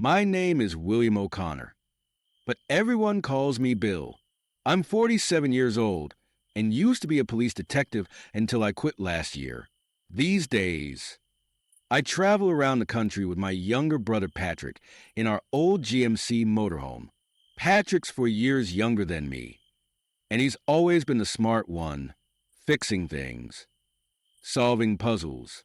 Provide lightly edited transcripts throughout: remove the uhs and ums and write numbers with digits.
My name is William O'Connor, but everyone calls me Bill. I'm 47 years old and used to be a police detective until I quit last year. These days, I travel around the country with my younger brother Patrick in our old GMC motorhome. Patrick's 4 years younger than me, and he's always been the smart one, fixing things, solving puzzles,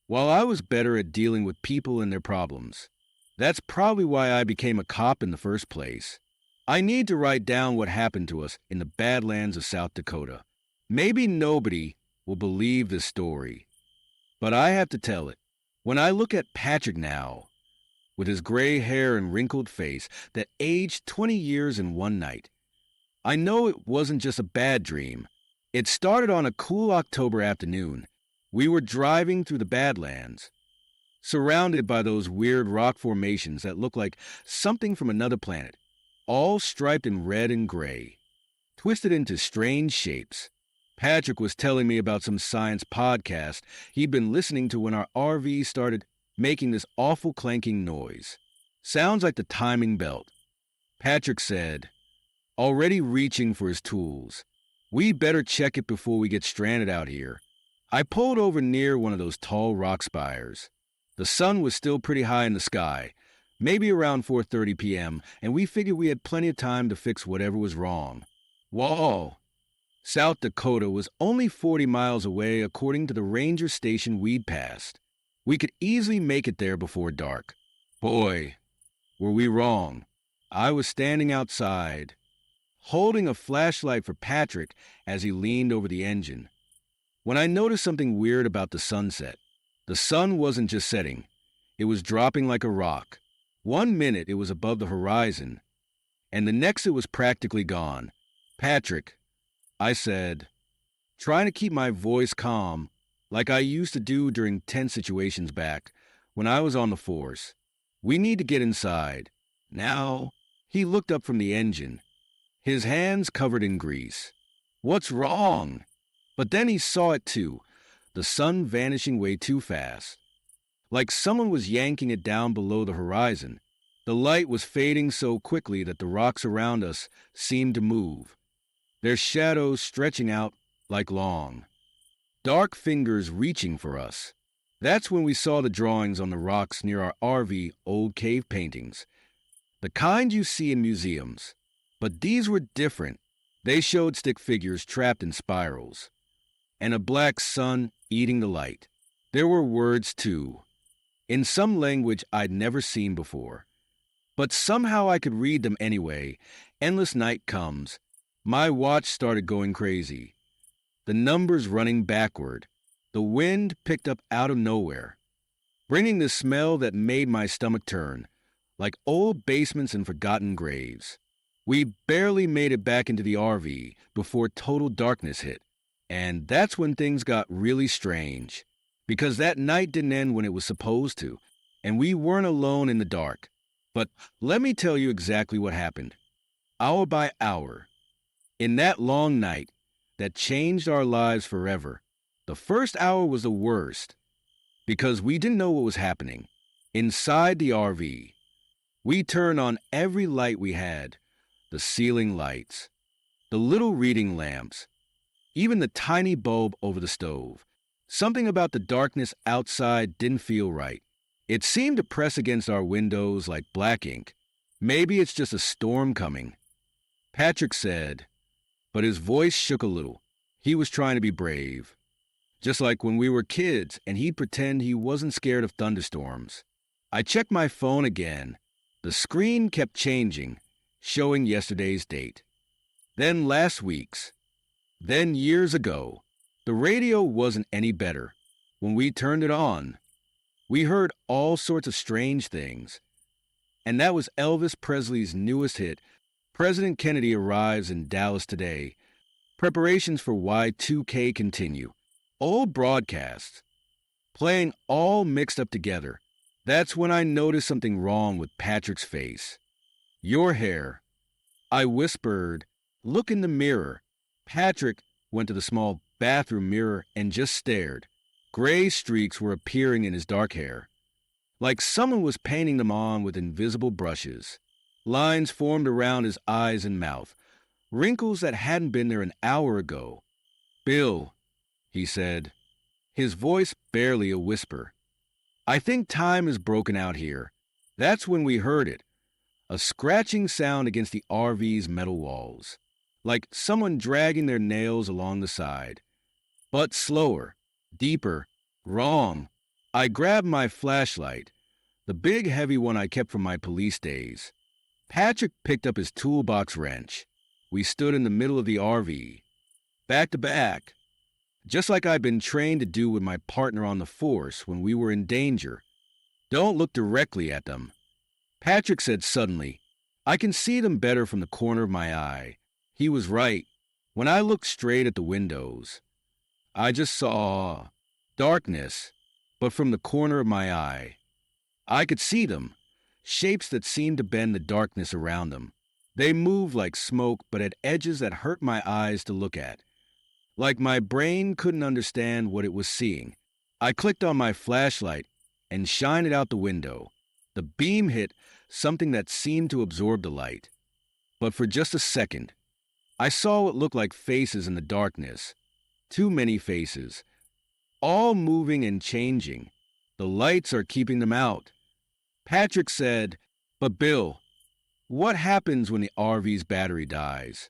while I was better at dealing with people and their problems. That's probably why I became a cop in the first place. I need to write down what happened to us in the Badlands of South Dakota. Maybe nobody will believe this story, but I have to tell it. When I look at Patrick now, with his gray hair and wrinkled face that aged 20 years in one night, I know it wasn't just a bad dream. It started on a cool October afternoon. We were driving through the Badlands, surrounded by those weird rock formations that look like something from another planet, all striped in red and gray, twisted into strange shapes. Patrick was telling me about some science podcast he'd been listening to when our RV started making this awful clanking noise. Sounds like the timing belt. Patrick said, already reaching for his tools, "We better check it before we get stranded out here." I pulled over near one of those tall rock spires. The sun was still pretty high in the sky, maybe around 4:30 p.m., and we figured we had plenty of time to fix whatever was wrong. Whoa! South Dakota was only 40 miles away according to the ranger station we'd passed. We could easily make it there before dark. Boy, were we wrong. I was standing outside, holding a flashlight for Patrick as he leaned over the engine, when I noticed something weird about the sunset. The sun wasn't just setting, it was dropping like a rock. 1 minute it was above the horizon, and the next it was practically gone. "Patrick," I said, trying to keep my voice calm, like I used to do during tense situations back when I was on the force. "We need to get inside." Now, he looked up from the engine, his hands covered in grease. "What's wrong?" But then he saw it too, the sun vanishing way too fast. Like someone was yanking it down below the horizon. The light was fading so quickly that the rocks around us seemed to move, their shadows stretching out like long, dark fingers reaching for us. That's when we saw the drawings on the rocks near our RV, old cave paintings, the kind you see in museums. But these were different. They showed stick figures trapped in spirals, and a black sun eating the light. There were words, too, in some language I'd never seen before. But somehow I could read them anyway. Endless night comes. My watch started going crazy, the numbers running backward. The wind picked up out of nowhere, bringing the smell that made my stomach turn, like old basements and forgotten graves. We barely made it back into the RV before total darkness hit. And that's when things got really strange, because that night didn't end when it was supposed to, and we weren't alone in the dark. But let me tell you exactly what happened, hour by hour. In that long night that changed our lives forever, the first hour was the worst, because we didn't know what was happening. Inside the RV, we turned on every light we had, the ceiling lights, the little reading lamps, even the tiny bulb over the stove. Something about the darkness outside didn't feel right. It seemed to press against our windows like black ink. Maybe it's just a storm coming, Patrick said, but his voice shook a little. He was trying to be brave, just like when we were kids and he'd pretend he wasn't scared of thunderstorms. I checked my phone again. The screen kept changing, showing yesterday's date, then last week's, then years ago. The radio wasn't any better. When we turned it on, we heard all sorts of strange things. And that was Elvis Presley's newest hit, "President Kennedy Arrives in Dallas Today." Preparations for Y2K continue. Old broadcasts, playing all mixed up together. That's when I noticed something wrong with Patrick's face. "Your hair," I whispered. "Look in the mirror." Patrick went to the small bathroom mirror and just stared. Gray streaks were appearing in his dark hair, like someone was painting them on with invisible brushes. Lines formed around his eyes and mouth, wrinkles that hadn't been there an hour ago. "Bill," he said, his voice barely a whisper. "I think time is broken out here." That's when we heard it, a scratching sound against the RV's metal walls, like someone dragging their nails along the side. But slower, deeper, wrong. I grabbed my flashlight, the big heavy one I kept from my police days. Patrick picked up his toolbox wrench. We stood in the middle of the RV, back to back, just like I'd been trained to do with my partner on the force when we were in danger. "Don't look directly at them," Patrick said suddenly. "I can see them better from the corner of my eye." He was right. When I looked straight at the windows, I just saw darkness, but from the corner of my eye, I could see them, shapes that seemed to bend the darkness around them. They moved like smoke, but at edges that hurt my eyes to look at. Like my brain couldn't understand what it was seeing. I clicked on my flashlight and shined it out the window. The beam hit something that seemed to absorb the light. But for just a second, I saw what looked like faces in the darkness. Too many faces, all moving and changing. The lights are keeping them out. Patrick said, "But Bill, what happens when the RV's battery dies?"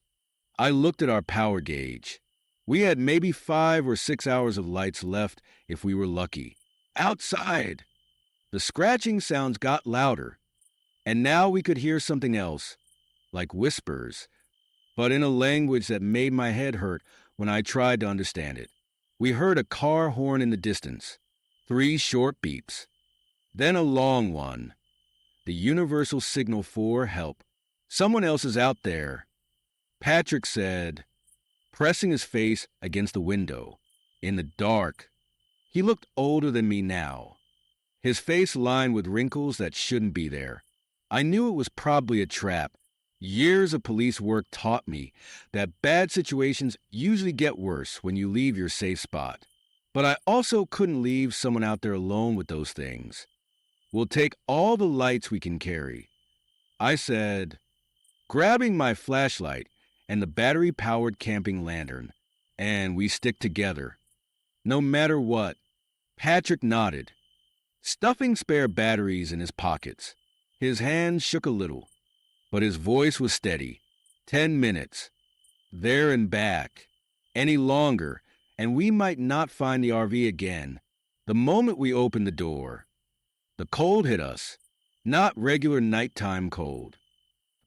I looked at our power gauge. We had maybe 5 or 6 hours of lights left if we were lucky. Outside! The scratching sounds got louder, and now we could hear something else, like whispers, but in a language that made my head hurt when I tried to understand it. We heard a car horn in the distance, 3 short beeps, then a long one, the universal signal for help. "Someone else is out there," Patrick said, pressing his face against the window. In the dark. He looked older than me now, his face lined with wrinkles that shouldn't be there. I knew it was probably a trap. Years of police work taught me that bad situations usually get worse when you leave your safe spot. But I also couldn't leave someone out there alone with those things. "We'll take all the lights we can carry," I said, grabbing my flashlight and the battery-powered camping lantern, "and we stick together. No matter what." Patrick nodded, stuffing spare batteries in his pockets. His hand shook a little, but his voice was steady. 10 minutes. There and back. Any longer, and we might not find the RV again. The moment we opened the door, the cold hit us. Not regular nighttime cold,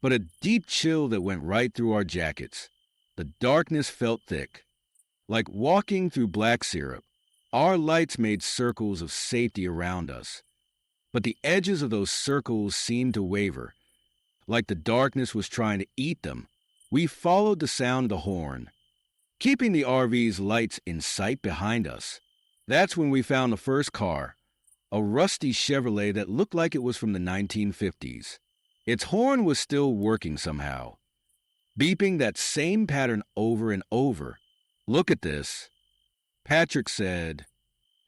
but a deep chill that went right through our jackets. The darkness felt thick, like walking through black syrup. Our lights made circles of safety around us, but the edges of those circles seemed to waver, like the darkness was trying to eat them. We followed the sound of the horn, keeping the RV's lights in sight behind us. That's when we found the first car, a rusty Chevrolet that looked like it was from the 1950s. Its horn was still working somehow, beeping that same pattern over and over. "Look at this," Patrick said,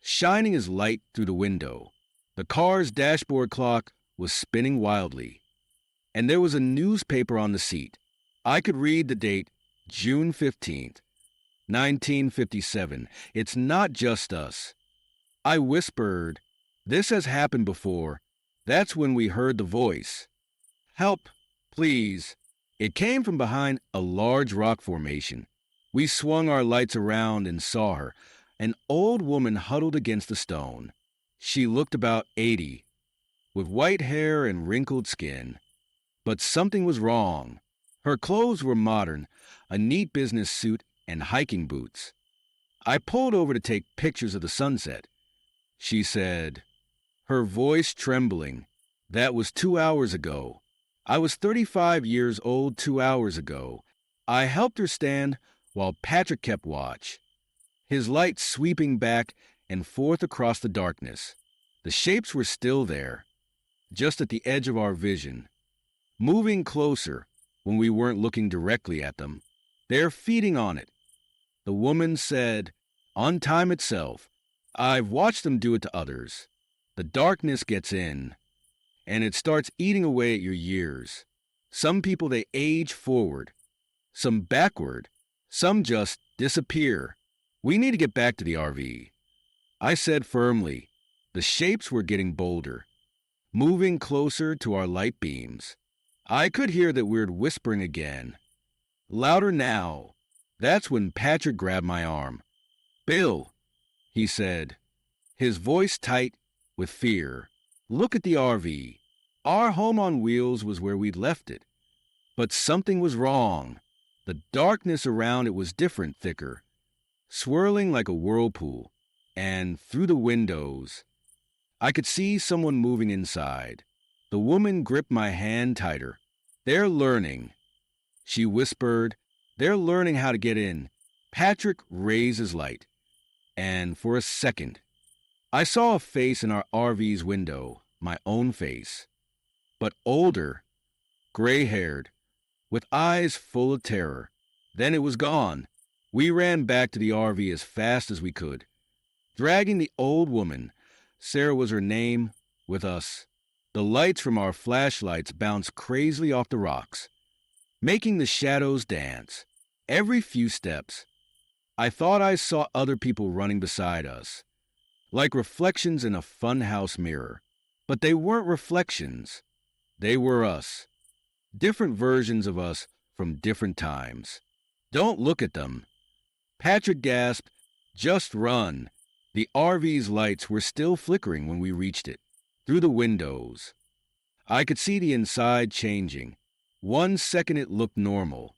shining his light through the window. The car's dashboard clock was spinning wildly, and there was a newspaper on the seat. I could read the date, June 15th, 1957. "It's not just us." I whispered, "This has happened before." That's when we heard the voice. "Help, please." It came from behind a large rock formation. We swung our lights around and saw her, an old woman huddled against a stone. She looked about 80, with white hair and wrinkled skin. But something was wrong. Her clothes were modern, a neat business suit and hiking boots. I pulled over to take pictures of the sunset. She said, her voice trembling, "That was 2 hours ago. I was 35 years old 2 hours ago." I helped her stand while Patrick kept watch, his light sweeping back and forth across the darkness. The shapes were still there, just at the edge of our vision, moving closer when we weren't looking directly at them. "They're feeding on it," the woman said, on time itself. "I've watched them do it to others." The darkness gets in, and it starts eating away at your years. Some people, they age forward, some backward, some just disappear. We need to get back to the RV, I said firmly. The shapes were getting bolder, moving closer to our light beams. I could hear that weird whispering again. Louder now. That's when Patrick grabbed my arm. "Bill," he said, his voice tight with fear. "Look at the RV. Our home on wheels was where we'd left it. But something was wrong. The darkness around it was different, thicker, swirling like a whirlpool. And through the windows, I could see someone moving inside." The woman gripped my hand tighter. "They're learning," she whispered. "They're learning how to get in." Patrick raised his light, and for a second, I saw a face in our RV's window, my own face, but older, gray-haired, with eyes full of terror. Then it was gone. We ran back to the RV as fast as we could, dragging the old woman, Sarah was her name, with us. The lights from our flashlights bounced crazily off the rocks, making the shadows dance. Every few steps, I thought I saw other people running beside us, like reflections in a funhouse mirror. But they weren't reflections. They were us. Different versions of us from different times. "Don't look at them," Patrick gasped. "Just run." The RV's lights were still flickering when we reached it. Through the windows, I could see the inside changing. One second it looked normal.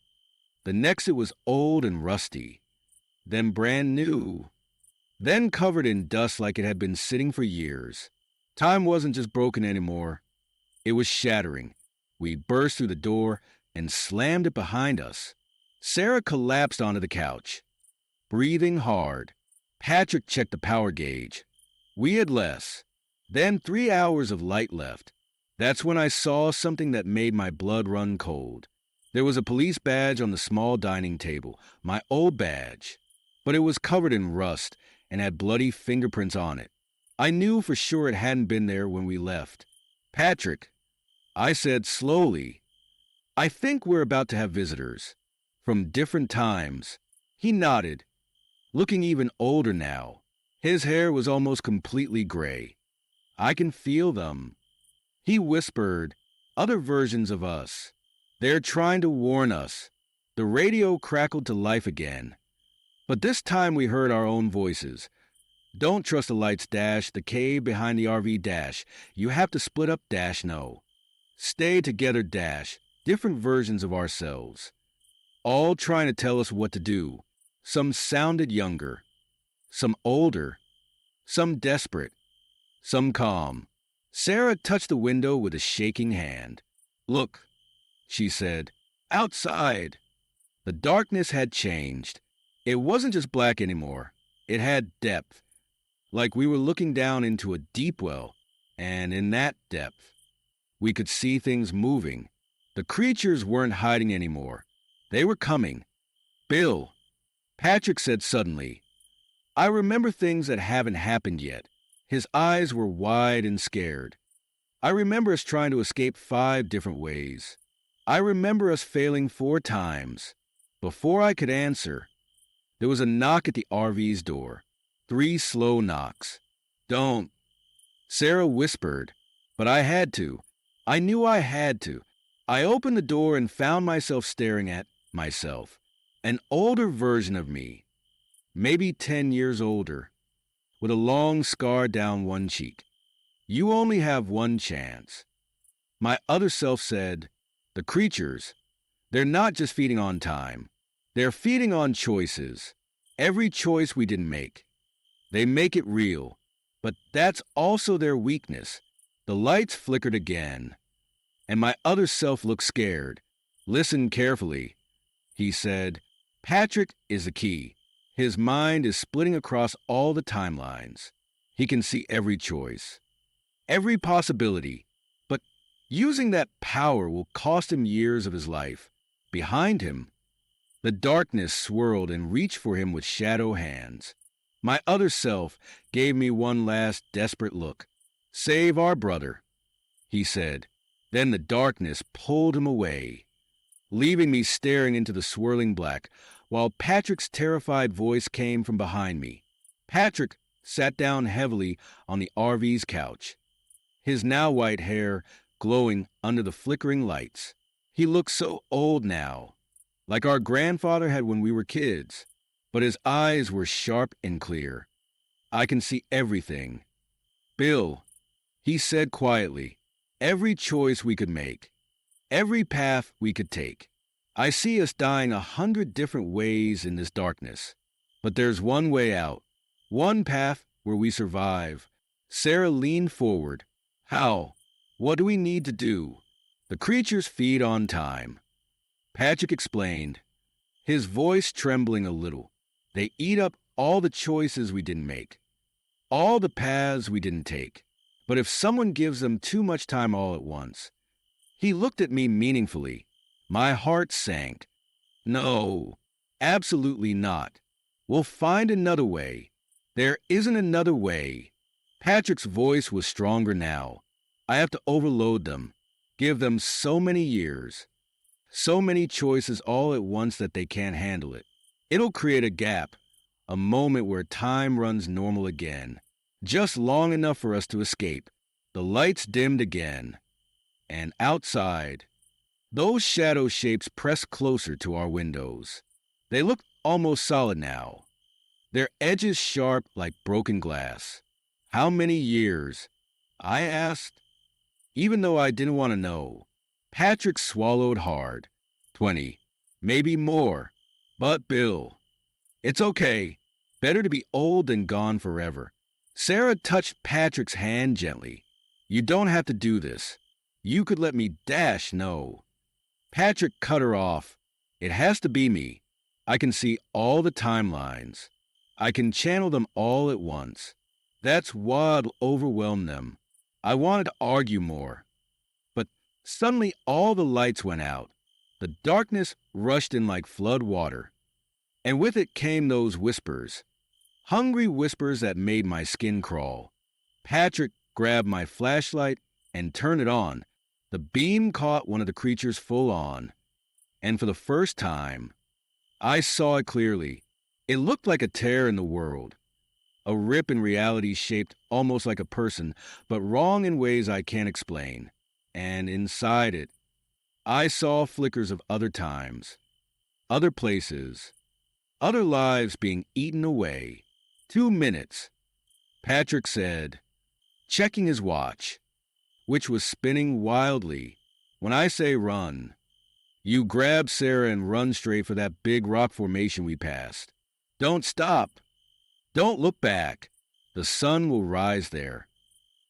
The next it was old and rusty. Then brand new. Then covered in dust like it had been sitting for years. Time wasn't just broken anymore. It was shattering. We burst through the door and slammed it behind us. Sarah collapsed onto the couch, breathing hard. Patrick checked the power gauge. We had less. Then 3 hours of light left. That's when I saw something that made my blood run cold. There was a police badge on the small dining table, my old badge, but it was covered in rust and had bloody fingerprints on it. I knew for sure it hadn't been there when we left. "Patrick," I said slowly, "I think we're about to have visitors. From different times." He nodded, looking even older now. His hair was almost completely gray. "I can feel them." He whispered, "Other versions of us. They're trying to warn us." The radio crackled to life again. But this time we heard our own voices. "Don't trust the lights, Dash. The cave behind the RV, Dash. You have to split up, Dash. No. Stay together, Dash." Different versions of ourselves, all trying to tell us what to do. Some sounded younger, some older, some desperate, some calm. Sarah touched the window with a shaking hand. "Look," she said, "outside." The darkness had changed. It wasn't just black anymore. It had depth, like we were looking down into a deep well, and in that depth, we could see things moving. The creatures weren't hiding anymore. They were coming. "Bill," Patrick said suddenly, "I remember things that haven't happened yet." His eyes were wide and scared. "I remember us trying to escape 5 different ways. I remember us failing 4 times. Before I could answer, there was a knock at the RV's door. 3 slow knocks. "Don't," Sarah whispered, but I had to. I knew I had to. I opened the door and found myself staring at myself. An older version of me, maybe 10 years older, with a long scar down one cheek. "You only have one chance." My other self said, "The creatures, they're not just feeding on time. They're feeding on choices. Every choice we didn't make. They make it real. But that's also their weakness." The lights flickered again, and my other self looked scared. "Listen carefully," he said. "Patrick is the key. His mind is splitting across all the timelines. He can see every choice, every possibility. But using that power will cost him years of his life. Behind him, the darkness swirled and reached for him with shadow hands. My other self gave me one last desperate look. Save our brother, he said. Then the darkness pulled him away, leaving me staring into the swirling black, while Patrick's terrified voice came from behind me. Patrick sat down heavily on the RV's couch, his now white hair glowing under the flickering lights. He looked so old now, like our grandfather had when we were kids, but his eyes were sharp and clear. I can see everything. Bill, he said quietly, every choice we could make, every path we could take. I see us dying 100 different ways in this darkness, but there's one way out, one path where we survive. Sarah leaned forward. How? What do we need to do? The creatures feed on time, Patrick explained, his voice trembling a little. They eat up all the choices we didn't make, all the paths we didn't take. But if someone gives them too much time all at once, he looked at me meaningfully. My heart sank. No, absolutely not. We'll find another way. There isn't another way. Patrick's voice was stronger now. I have to overload them, give them so many years, so many choices all at once that they can't handle it. It'll create a gap, a moment where time runs normal again, just long enough for us to escape. The lights dimmed again, and outside, those shadow shapes pressed closer to our windows. They looked almost solid now, their edges sharp like broken glass. How many years? I asked, even though I didn't want to know. Patrick swallowed hard. 20, maybe more. But Bill, it's okay. Better to be old than gone forever. Sarah touched Patrick's hand gently. You don't have to do this. You could let me dash, no. Patrick cut her off. It has to be me. I can see all the timelines. I can channel them all at once. That's what'll overwhelm them. I wanted to argue more. But suddenly all the lights went out. The darkness rushed in like flood water. And with it came those whispers. Hungry whispers that made my skin crawl. Patrick grabbed my flashlight and turned it on. The beam caught one of the creatures full on. And for the first time, I saw it clearly. It looked like a tear in the world. A rip in reality shaped almost like a person, but wrong in ways I can't explain. And inside it, I saw flickers of other times, other places, other lives being eaten away. 2 minutes, Patrick said, checking his watch, which was spinning wildly. When I say run, you grab Sarah and run straight for that big rock formation we passed. Don't stop. Don't look back. The sun will rise there,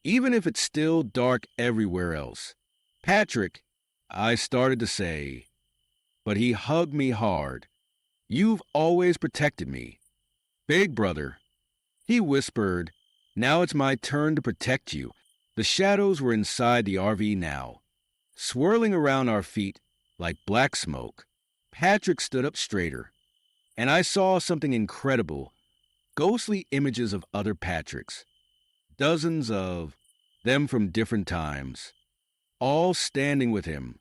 even if it's still dark everywhere else. Patrick, I started to say, but he hugged me hard. You've always protected me. Big brother, he whispered, now it's my turn to protect you. The shadows were inside the RV now, swirling around our feet like black smoke. Patrick stood up straighter, and I saw something incredible. Ghostly images of other Patricks, dozens of them from different times, all standing with him,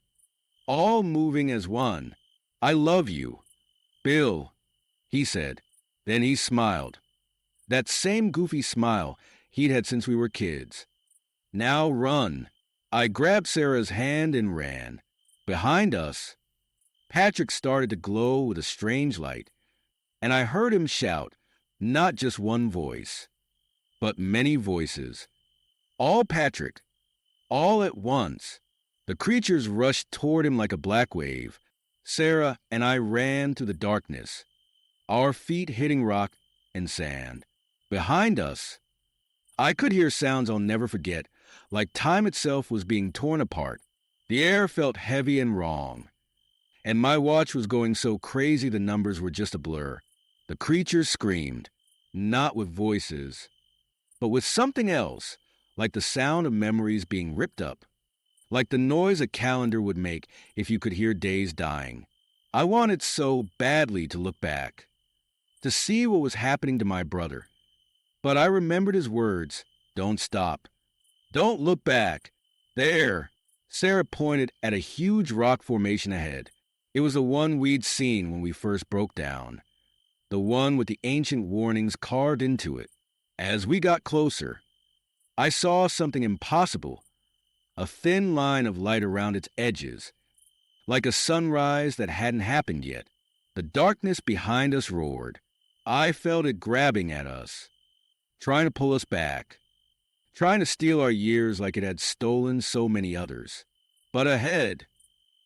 all moving as one. I love you, Bill, he said. Then he smiled. That same goofy smile he'd had since we were kids. Now run. I grabbed Sarah's hand and ran. Behind us, Patrick started to glow with a strange light, and I heard him shout, not just one voice, but many voices. All Patrick, all at once. The creatures rushed toward him like a black wave. Sarah and I ran through the darkness, our feet hitting rock and sand. Behind us, I could hear sounds I'll never forget, like time itself was being torn apart. The air felt heavy and wrong, and my watch was going so crazy the numbers were just a blur. The creatures screamed, not with voices, but with something else, like the sound of memories being ripped up, like the noise a calendar would make if you could hear days dying. I wanted so badly to look back, to see what was happening to my brother. But I remembered his words, don't stop. Don't look back. There. Sarah pointed at a huge rock formation ahead. It was the one we'd seen when we first broke down, the one with the ancient warnings carved into it. As we got closer, I saw something impossible, a thin line of light around its edges, like a sunrise that hadn't happened yet. The darkness behind us roared. I felt it grabbing at us, trying to pull us back, trying to steal our years like it had stolen so many others. But ahead,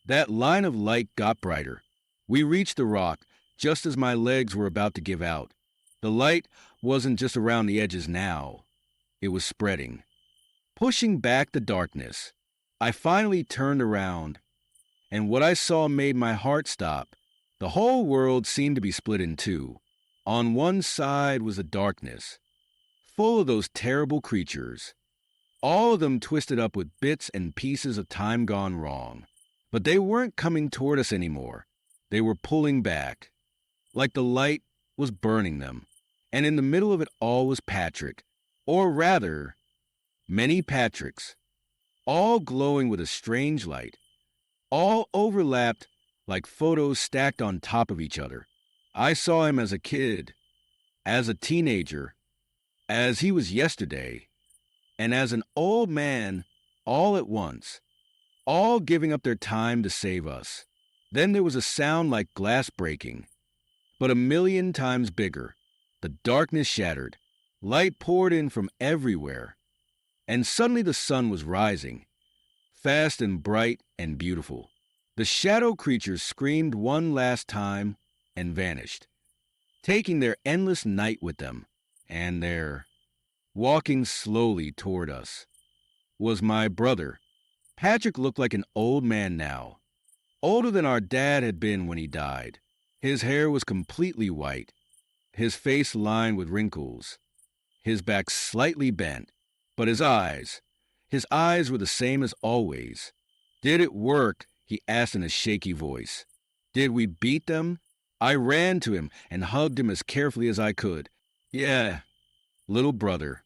that line of light got brighter. We reached the rock just as my legs were about to give out. The light wasn't just around the edges now, it was spreading, pushing back the darkness. I finally turned around, and what I saw made my heart stop. The whole world seemed to be split in two. On one side was the darkness, full of those terrible creatures, all of them twisted up with bits and pieces of time gone wrong. But they weren't coming toward us anymore. They were pulling back, like the light was burning them. And in the middle of it all was Patrick, or rather, many Patricks, all glowing with a strange light, all overlapped like photos stacked on top of each other. I saw him as a kid, as a teenager, as he was yesterday, and as an old man all at once, all giving up their time to save us. Then there was a sound like glass breaking, but a million times bigger. The darkness shattered, light poured in from everywhere, and suddenly the sun was rising, fast and bright and beautiful. The shadow creatures screamed one last time and vanished, taking their endless night with them. And there, walking slowly toward us, was my brother. Patrick looked like an old man now, older than our dad had been when he died. His hair was completely white, his face lined with wrinkles, his back slightly bent, but his eyes were the same as always. Did it work? He asked in a shaky voice. Did we beat them? I ran to him and hugged him as carefully as I could. Yeah, little brother,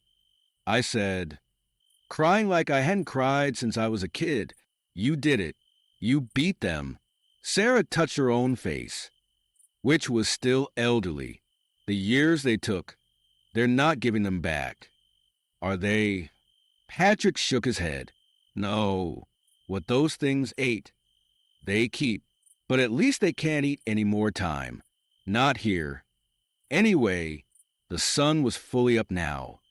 I said, crying like I hadn't cried since I was a kid. You did it. You beat them. Sarah touched her own face, which was still elderly. The years they took, they're not giving them back. Are they? Patrick shook his head. No, what those things ate, they keep. But at least they can't eat any more time. Not here. Anyway, the sun was fully up now,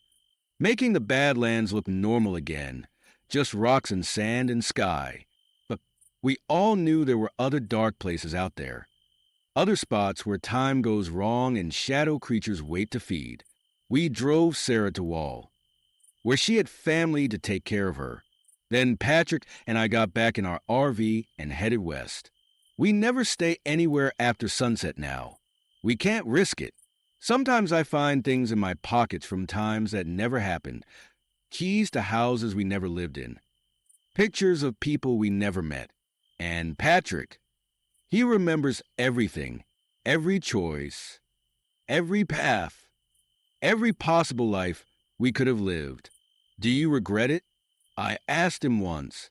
making the Badlands look normal again, just rocks and sand and sky. But we all knew there were other dark places out there, other spots where time goes wrong and shadow creatures wait to feed. We drove Sarah to Wall, where she had family to take care of her. Then Patrick and I got back in our RV and headed west. We never stay anywhere after sunset now. We can't risk it. Sometimes I find things in my pockets from times that never happened, keys to houses we never lived in, pictures of people we never met. And Patrick, he remembers everything, every choice, every path, every possible life we could have lived. Do you regret it? I asked him once,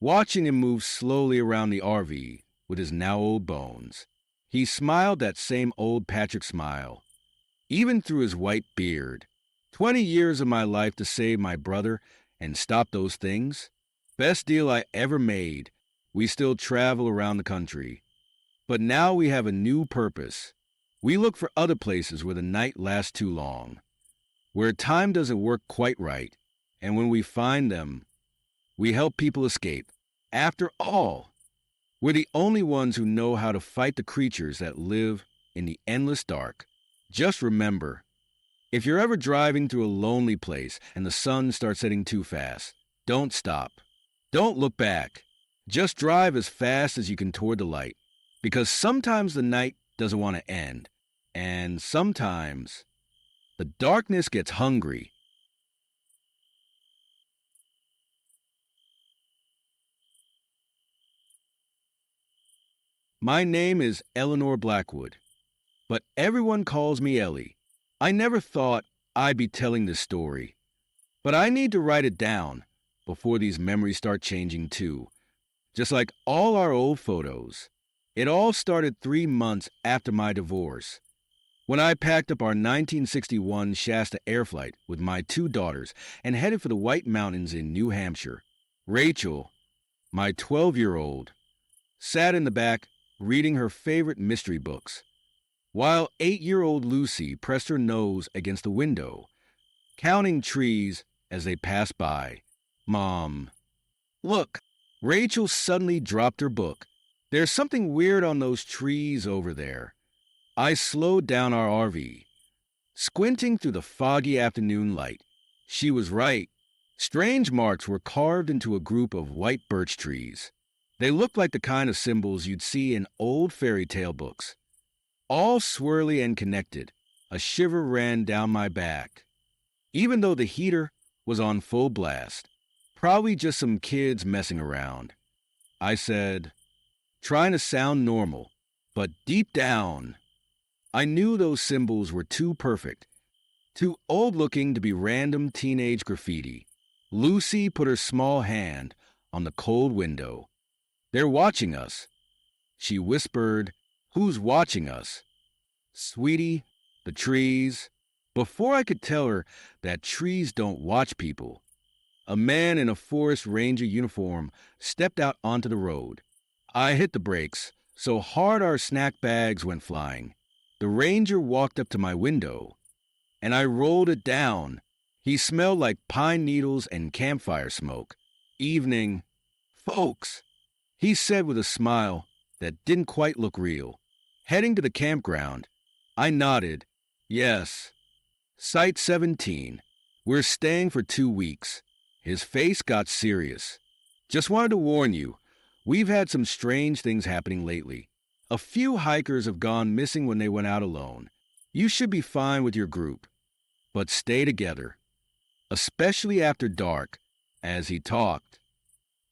watching him move slowly around the RV with his now old bones. He smiled that same old Patrick smile, even through his white beard. 20 years of my life to save my brother and stop those things. Best deal I ever made. We still travel around the country. But now we have a new purpose. We look for other places where the night lasts too long, where time doesn't work quite right. And when we find them, we help people escape. After all, we're the only ones who know how to fight the creatures that live in the endless dark. Just remember, if you're ever driving through a lonely place and the sun starts setting too fast, don't stop. Don't look back. Just drive as fast as you can toward the light, because sometimes the night doesn't want to end, and sometimes the darkness gets hungry. My name is Eleanor Blackwood, but everyone calls me Ellie. I never thought I'd be telling this story, But I need to write it down before these memories start changing too. Just like all our old photos. It all started 3 months after my divorce, when I packed up our 1961 Shasta Air Flight with my 2 daughters and headed for the White Mountains in New Hampshire. Rachel, my 12-year-old, sat in the back reading her favorite mystery books, while 8-year-old Lucy pressed her nose against the window, counting trees as they passed by. Mom, look! Rachel suddenly dropped her book. There's something weird on those trees over there. I slowed down our RV, squinting through the foggy afternoon light. She was right. Strange marks were carved into a group of white birch trees. They looked like the kind of symbols you'd see in old fairy tale books. All swirly and connected, a shiver ran down my back. Even though the heater was on full blast, probably just some kids messing around. I said, trying to sound normal, but deep down, I knew those symbols were too perfect, too old-looking to be random teenage graffiti. Lucy put her small hand on the cold window. They're watching us. She whispered, who's watching us? Sweetie, the trees. Before I could tell her that trees don't watch people, a man in a forest ranger uniform stepped out onto the road. I hit the brakes so hard our snack bags went flying. The ranger walked up to my window, and I rolled it down. He smelled like pine needles and campfire smoke. Evening, folks, he said with a smile that didn't quite look real. Heading to the campground, I nodded. Yes. Site 17. We're staying for 2 weeks. His face got serious. Just wanted to warn you, we've had some strange things happening lately. A few hikers have gone missing when they went out alone. You should be fine with your group, but stay together, especially after dark. As he talked,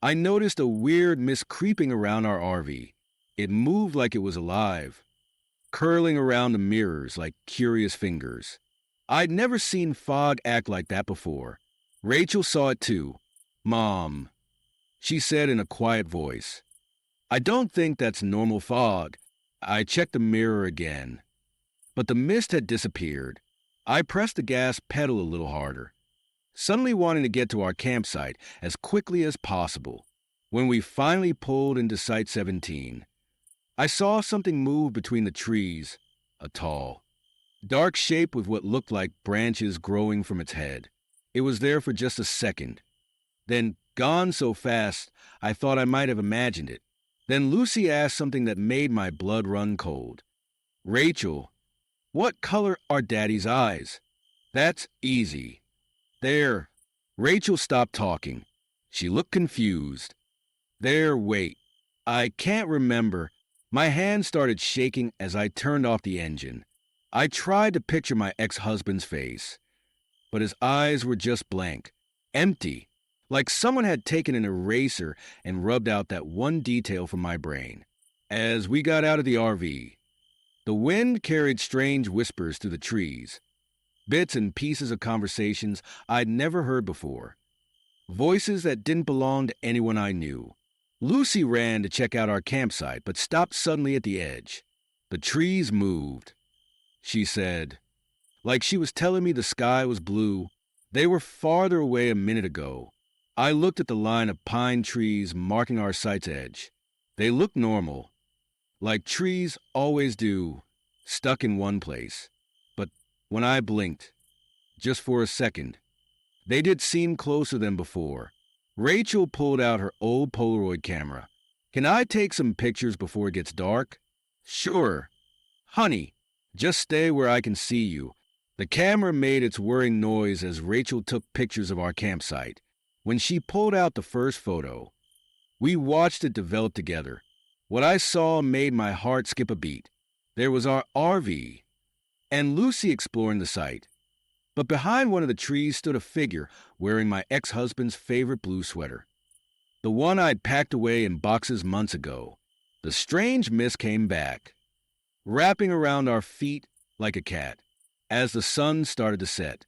I noticed a weird mist creeping around our RV. It moved like it was alive, curling around the mirrors like curious fingers. I'd never seen fog act like that before. Rachel saw it too. Mom, she said in a quiet voice, I don't think that's normal fog. I checked the mirror again, but the mist had disappeared. I pressed the gas pedal a little harder, suddenly wanting to get to our campsite as quickly as possible. When we finally pulled into Site 17, I saw something move between the trees, a tall, dark shape with what looked like branches growing from its head. It was there for just a second, then gone so fast I thought I might have imagined it. Then Lucy asked something that made my blood run cold. Rachel, what color are Daddy's eyes? That's easy. There. Rachel stopped talking. She looked confused. There, wait. I can't remember. My hand started shaking as I turned off the engine. I tried to picture my ex-husband's face, but his eyes were just blank, empty, like someone had taken an eraser and rubbed out that one detail from my brain. As we got out of the RV, the wind carried strange whispers through the trees, bits and pieces of conversations I'd never heard before, voices that didn't belong to anyone I knew. Lucy ran to check out our campsite, but stopped suddenly at the edge. The trees moved, she said, like she was telling me the sky was blue. They were farther away a minute ago. I looked at the line of pine trees marking our site's edge. They looked normal, like trees always do, stuck in one place. But when I blinked, just for a second, they did seem closer than before. Rachel pulled out her old Polaroid camera. Can I take some pictures before it gets dark? Sure. Honey, just stay where I can see you. The camera made its whirring noise as Rachel took pictures of our campsite. When she pulled out the first photo, we watched it develop together. What I saw made my heart skip a beat. There was our RV, and Lucy exploring the site. But behind one of the trees stood a figure wearing my ex-husband's favorite blue sweater, the one I'd packed away in boxes months ago. The strange mist came back, wrapping around our feet like a cat, as the sun started to set.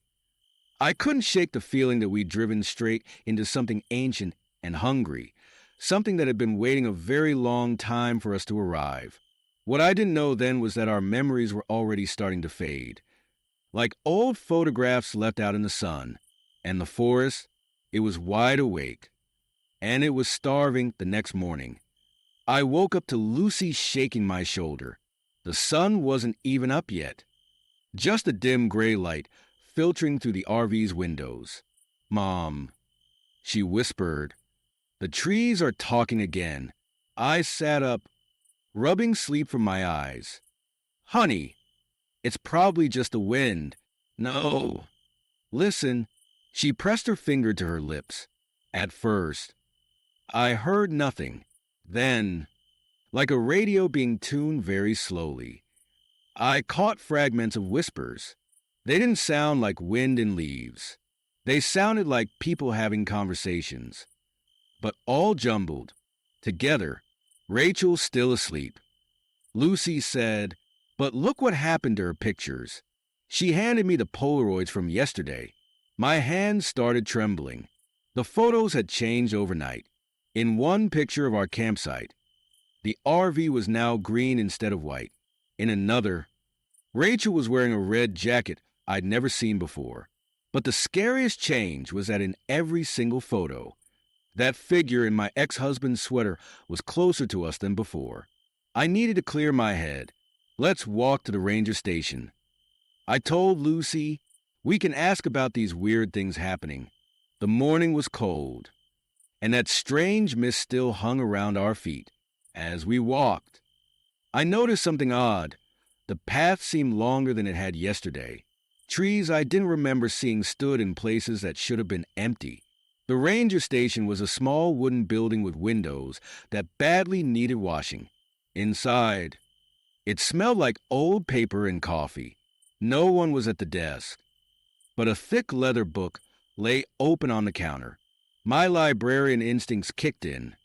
I couldn't shake the feeling that we'd driven straight into something ancient and hungry, something that had been waiting a very long time for us to arrive. What I didn't know then was that our memories were already starting to fade, like old photographs left out in the sun. And the forest, it was wide awake, and it was starving the next morning. I woke up to Lucy shaking my shoulder. The sun wasn't even up yet, just a dim gray light filtering through the RV's windows. Mom, she whispered, the trees are talking again. I sat up, rubbing sleep from my eyes. Honey, it's probably just the wind. No. Listen. She pressed her finger to her lips. At first, I heard nothing. Then, like a radio being tuned very slowly, I caught fragments of whispers. They didn't sound like wind and leaves. They sounded like people having conversations, but all jumbled. Together, Rachel still asleep. Lucy said, but look what happened to her pictures. She handed me the Polaroids from yesterday. My hands started trembling. The photos had changed overnight. In one picture of our campsite, the RV was now green instead of white. In another, Rachel was wearing a red jacket I'd never seen before. But the scariest change was that in every single photo, that figure in my ex-husband's sweater was closer to us than before. I needed to clear my head. Let's walk to the ranger station. I told Lucy, we can ask about these weird things happening. The morning was cold, and that strange mist still hung around our feet. As we walked, I noticed something odd. The path seemed longer than it had yesterday. Trees I didn't remember seeing stood in places that should have been empty. The ranger station was a small wooden building with windows that badly needed washing. Inside, it smelled like old paper and coffee. No one was at the desk, but a thick leather book lay open on the counter. My librarian instincts kicked in,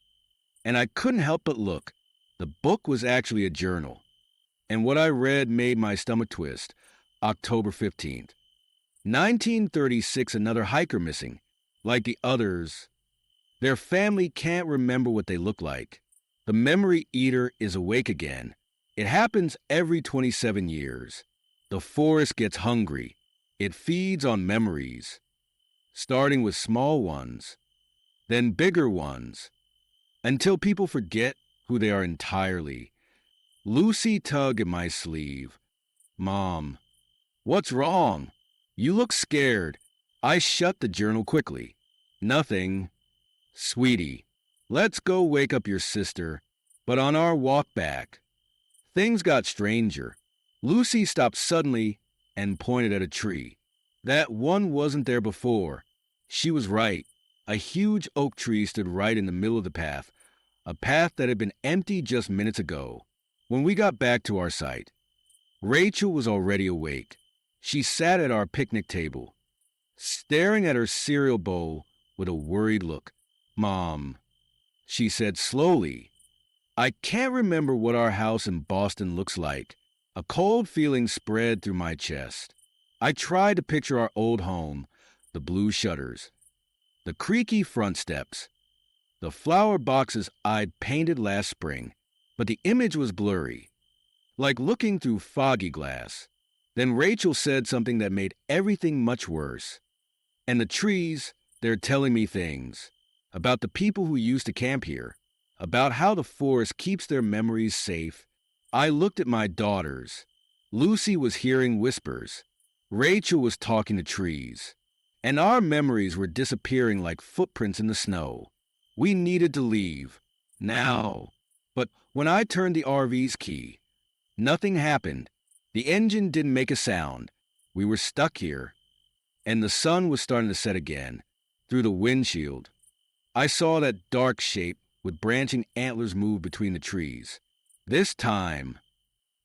and I couldn't help but look. The book was actually a journal, and what I read made my stomach twist. October 15th. 1936, another hiker missing. Like the others, their family can't remember what they look like. The memory eater is awake again. It happens every 27 years. The forest gets hungry. It feeds on memories, starting with small ones, then bigger ones, until people forget who they are entirely. Lucy tugged at my sleeve. Mom, what's wrong? You look scared. I shut the journal quickly. Nothing. Sweetie, let's go wake up your sister. But on our walk back, things got stranger. Lucy stopped suddenly and pointed at a tree. That one wasn't there before. She was right. A huge oak tree stood right in the middle of the path, a path that had been empty just minutes ago. When we got back to our site, Rachel was already awake. She sat at our picnic table, staring at her cereal bowl with a worried look. Mom, she said slowly, I can't remember what our house in Boston looks like. A cold feeling spread through my chest. I tried to picture our old home, the blue shutters, the creaky front steps, the flower boxes I'd painted last spring, but the image was blurry, like looking through foggy glass. Then Rachel said something that made everything much worse. And the trees, they're telling me things about the people who used to camp here, about how the forest keeps their memories safe. I looked at my daughters. Lucy was hearing whispers. Rachel was talking to trees. And our memories were disappearing like footprints in the snow. We needed to leave. Now. But when I turned the RV's key, nothing happened. The engine didn't make a sound. We were stuck here. And the sun was starting to set again. Through the windshield, I saw that dark shape with branching antlers move between the trees. This time,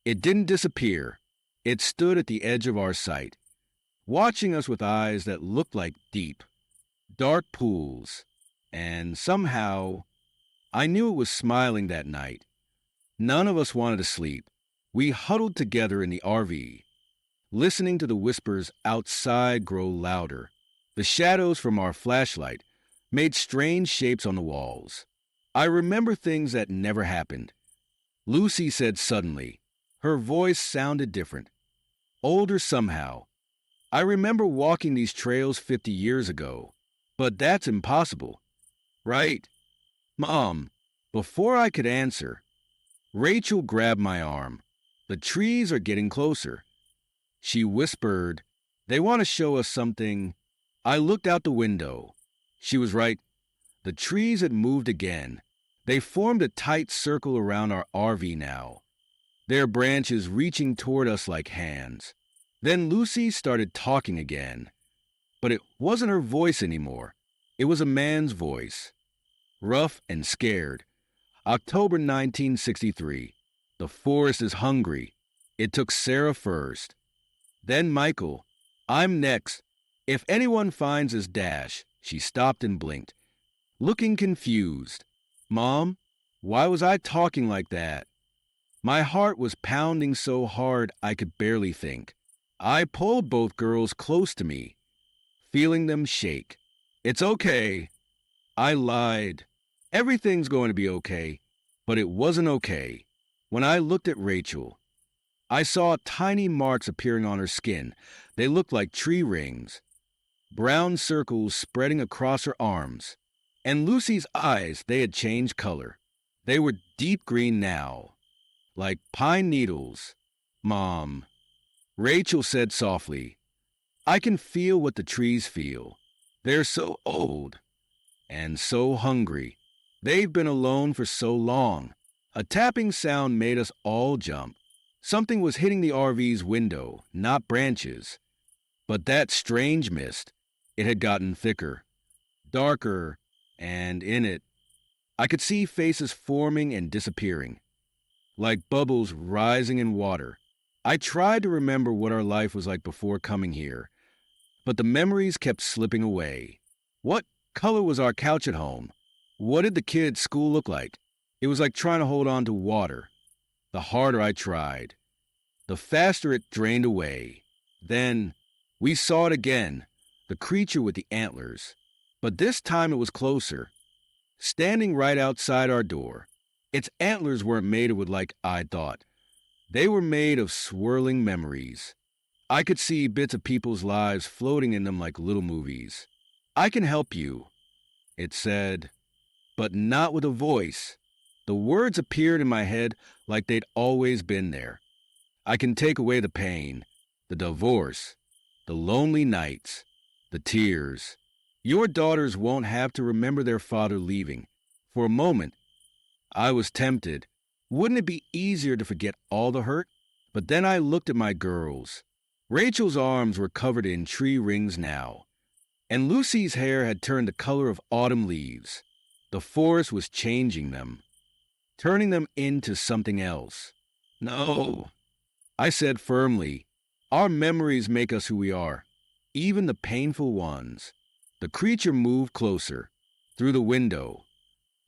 it didn't disappear. It stood at the edge of our sight, watching us with eyes that looked like deep, dark pools. And somehow, I knew it was smiling that night. None of us wanted to sleep. We huddled together in the RV, listening to the whispers outside grow louder. The shadows from our flashlight made strange shapes on the walls. I remember things that never happened. Lucy said suddenly. Her voice sounded different, older somehow. I remember walking these trails 50 years ago, but that's impossible. Right, Mom. Before I could answer, Rachel grabbed my arm. The trees are getting closer. She whispered, they want to show us something. I looked out the window. She was right. The trees had moved again. They formed a tight circle around our RV now, their branches reaching toward us like hands. Then Lucy started talking again. But it wasn't her voice anymore. It was a man's voice. Rough and scared. October 1963. The forest is hungry. It took Sarah first. Then Michael. I'm next. If anyone finds us Dash. She stopped and blinked, looking confused. Mom, why was I talking like that? My heart was pounding so hard I could barely think. I pulled both girls close to me, feeling them shake. It's okay. I lied. Everything's going to be okay. But it wasn't okay. When I looked at Rachel, I saw tiny marks appearing on her skin. They looked like tree rings, brown circles spreading across her arms. And Lucy's eyes, they had changed color. They were deep green now, like pine needles. Mom, Rachel said softly, I can feel what the trees feel. They're so old and so hungry. They've been alone for so long. A tapping sound made us all jump. Something was hitting the RV's window, not branches. But that strange mist, it had gotten thicker, darker, and in it, I could see faces forming and disappearing, like bubbles rising in water. I tried to remember what our life was like before coming here, but the memories kept slipping away. What color was our couch at home? What did the kids' school look like? It was like trying to hold on to water. The harder I tried, the faster it drained away. Then we saw it again, the creature with the antlers. But this time it was closer, standing right outside our door. Its antlers weren't made of wood like I'd thought. They were made of swirling memories. I could see bits of people's lives floating in them like little movies. I can help you, it said, but not with a voice. The words appeared in my head like they'd always been there. I can take away the pain, the divorce, the lonely nights, the tears. Your daughters won't have to remember their father leaving. For a moment, I was tempted. Wouldn't it be easier to forget all the hurt? But then I looked at my girls. Rachel's arms were covered in tree rings now, and Lucy's hair had turned the color of autumn leaves. The forest was changing them, turning them into something else. No, I said firmly. Our memories make us who we are, even the painful ones. The creature moved closer, through the window.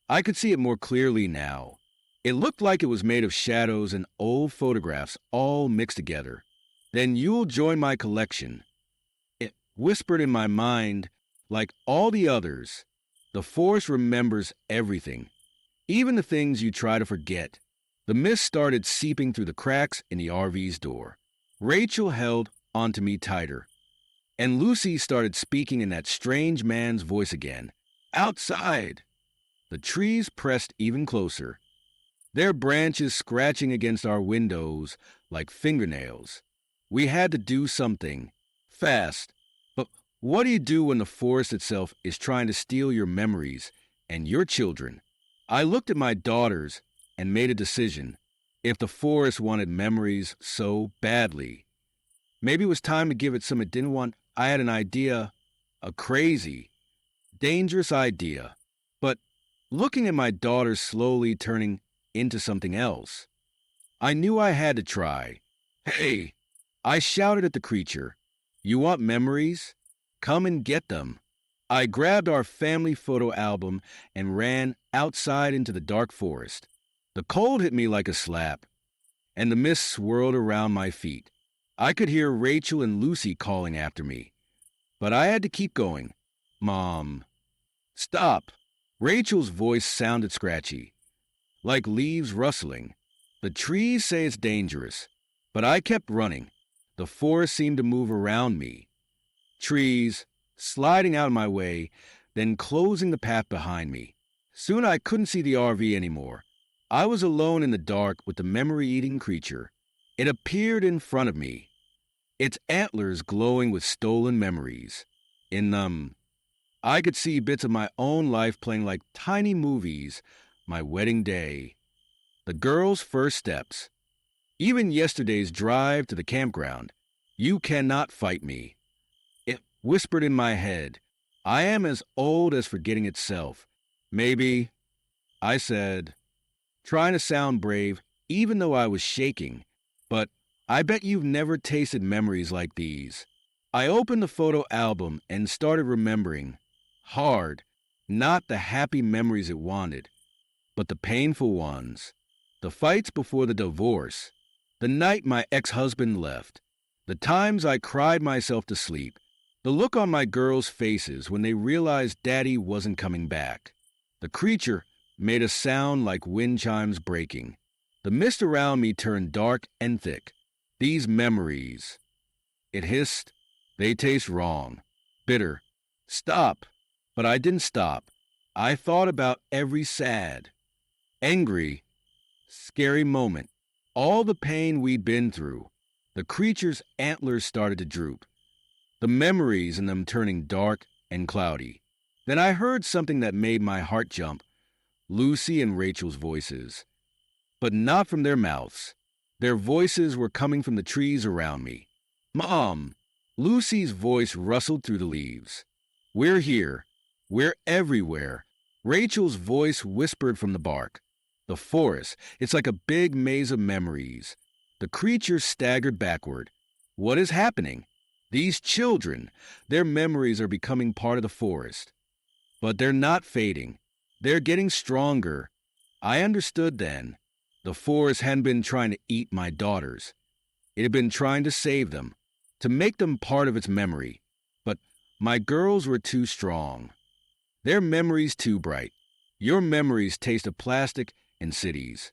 I could see it more clearly now. It looked like it was made of shadows and old photographs all mixed together. Then you'll join my collection. It whispered in my mind, like all the others. The forest remembers everything, even the things you try to forget. The mist started seeping through the cracks in the RV's door. Rachel held onto me tighter, and Lucy started speaking in that strange man's voice again. Outside! The trees pressed even closer, their branches scratching against our windows like fingernails. We had to do something, fast. But what do you do when the forest itself is trying to steal your memories and your children? I looked at my daughters and made a decision. If the forest wanted memories so badly, maybe it was time to give it some it didn't want. I had an idea, a crazy, dangerous idea. But looking at my daughters slowly turning into something else, I knew I had to try. Hey, I shouted at the creature. You want memories? Come and get them. I grabbed our family photo album and ran outside into the dark forest. The cold hit me like a slap, and the mist swirled around my feet. I could hear Rachel and Lucy calling after me. But I had to keep going. Mom, stop. Rachel's voice sounded scratchy, like leaves rustling. The trees say it's dangerous, but I kept running. The forest seemed to move around me. Trees, sliding out of my way, then closing the path behind me. Soon I couldn't see the RV anymore. I was alone in the dark with the memory-eating creature. It appeared in front of me, its antlers glowing with stolen memories. In them, I could see bits of my own life playing like tiny movies. My wedding day, the girl's first steps, even yesterday's drive to the campground. You cannot fight me. It whispered in my head. I am as old as forgetting itself. Maybe, I said, trying to sound brave, even though I was shaking. But I bet you've never tasted memories like these. I opened the photo album and started remembering. Hard, not the happy memories it wanted, but the painful ones. The fights before the divorce, the night my ex-husband left, the times I cried myself to sleep, the look on my girls' faces when they realized Daddy wasn't coming back. The creature made a sound like wind chimes breaking. The mist around me turned dark and thick. These memories, it hissed, they taste wrong, bitter. Stop. But I didn't stop. I thought about every sad, angry, scary moment, all the pain we'd been through. The creature's antlers started to droop, the memories in them turning dark and cloudy. Then I heard something that made my heart jump. Lucy and Rachel's voices. But not from their mouths. Their voices were coming from the trees around me. Mom! Lucy's voice rustled through the leaves. We're here. We're everywhere. Rachel's voice whispered from the bark. The forest, it's like a big maze of memories. The creature staggered backward. What is happening? These children, their memories are becoming part of the forest. But they're not fading. They're getting stronger. I understood then. The forest hadn't been trying to eat my daughters. It had been trying to save them, to make them part of its memory. But my girls were too strong. Their memories too bright. Your memories taste of plastic and cities.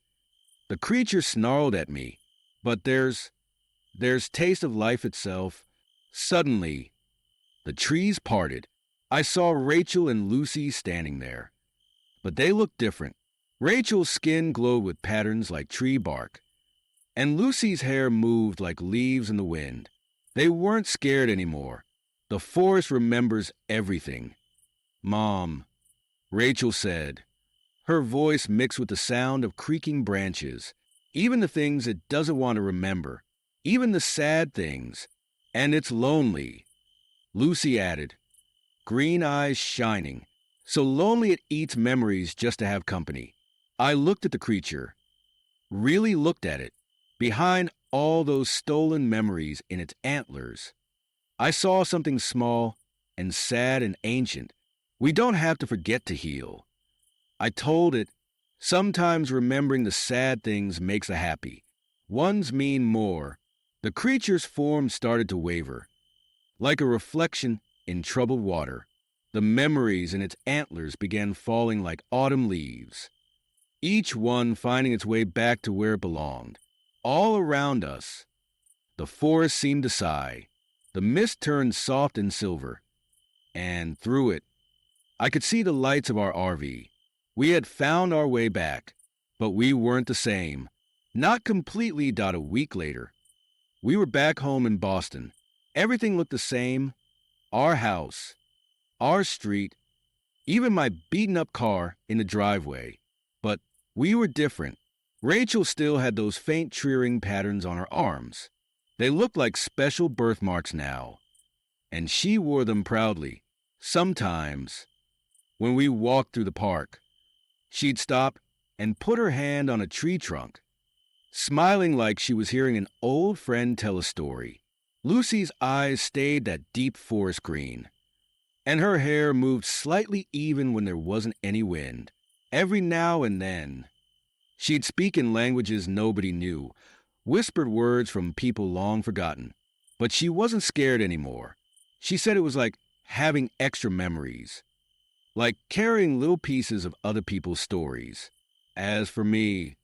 The creature snarled at me. But there's taste of life itself. Suddenly, the trees parted. I saw Rachel and Lucy standing there. But they looked different. Rachel's skin glowed with patterns like tree bark, and Lucy's hair moved like leaves in the wind. They weren't scared anymore. The forest remembers everything. Mom, Rachel said, her voice mixed with the sound of creaking branches, even the things it doesn't want to remember, even the sad things. And it's lonely. Lucy added, green eyes shining, so lonely it eats memories just to have company. I looked at the creature, really looked at it, behind all those stolen memories in its antlers. I saw something small and sad and ancient. We don't have to forget to heal. I told it, sometimes remembering the sad things makes the happy. Ones mean more. The creature's form started to waver, like a reflection in troubled water. The memories in its antlers began falling like autumn leaves, each one finding its way back to where it belonged. All around us, the forest seemed to sigh. The mist turned soft and silver, and through it, I could see the lights of our RV. We had found our way back, but we weren't the same. Not completely. A week later, we were back home in Boston. Everything looked the same. Our house, our street, even my beaten-up car in the driveway. But we were different. Rachel still had those faint tree-ring patterns on her arms. They looked like special birthmarks now, and she wore them proudly. Sometimes, when we walked through the park, she'd stop and put her hand on a tree trunk, smiling like she was hearing an old friend tell a story. Lucy's eyes stayed that deep forest green, and her hair moved slightly even when there wasn't any wind. Every now and then, she'd speak in languages nobody knew, whispered words from people long forgotten. But she wasn't scared anymore. She said it was like having extra memories, like carrying little pieces of other people's stories. As for me,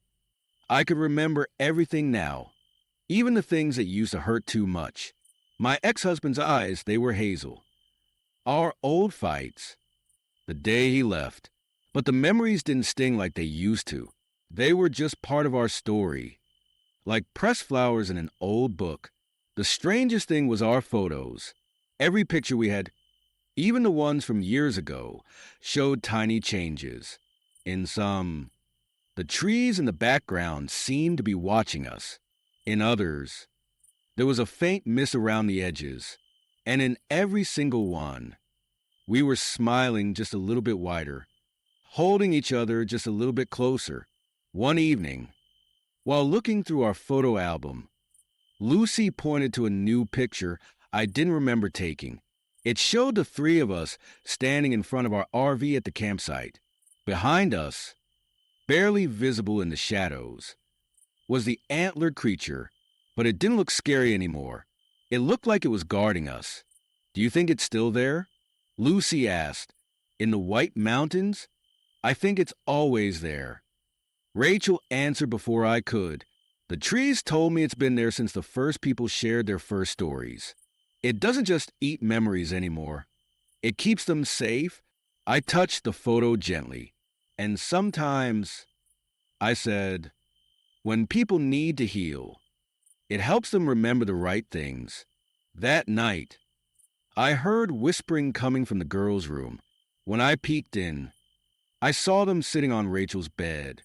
I could remember everything now, even the things that used to hurt too much. My ex-husband's eyes, they were hazel. Our old fights, the day he left. But the memories didn't sting like they used to. They were just part of our story, like pressed flowers in an old book. The strangest thing was our photos. Every picture we had, even the ones from years ago, showed tiny changes. In some, the trees in the background seemed to be watching us. In others, there was a faint mist around the edges. And in every single one, we were smiling just a little bit wider, holding each other just a little bit closer. One evening, while looking through our photo album, Lucy pointed to a new picture I didn't remember taking. It showed the three of us standing in front of our RV at the campsite. Behind us, barely visible in the shadows, was the antlered creature, but it didn't look scary anymore. It looked like it was guarding us. Do you think it's still there? Lucy asked. In the White Mountains? I think it's always there. Rachel answered before I could. The trees told me it's been there since the first people shared their first stories. It doesn't just eat memories anymore. It keeps them safe. I touched the photo gently. And sometimes, I said, when people need to heal, it helps them remember the right things. That night, I heard whispering coming from the girls' room. When I peeked in, I saw them sitting on Rachel's bed,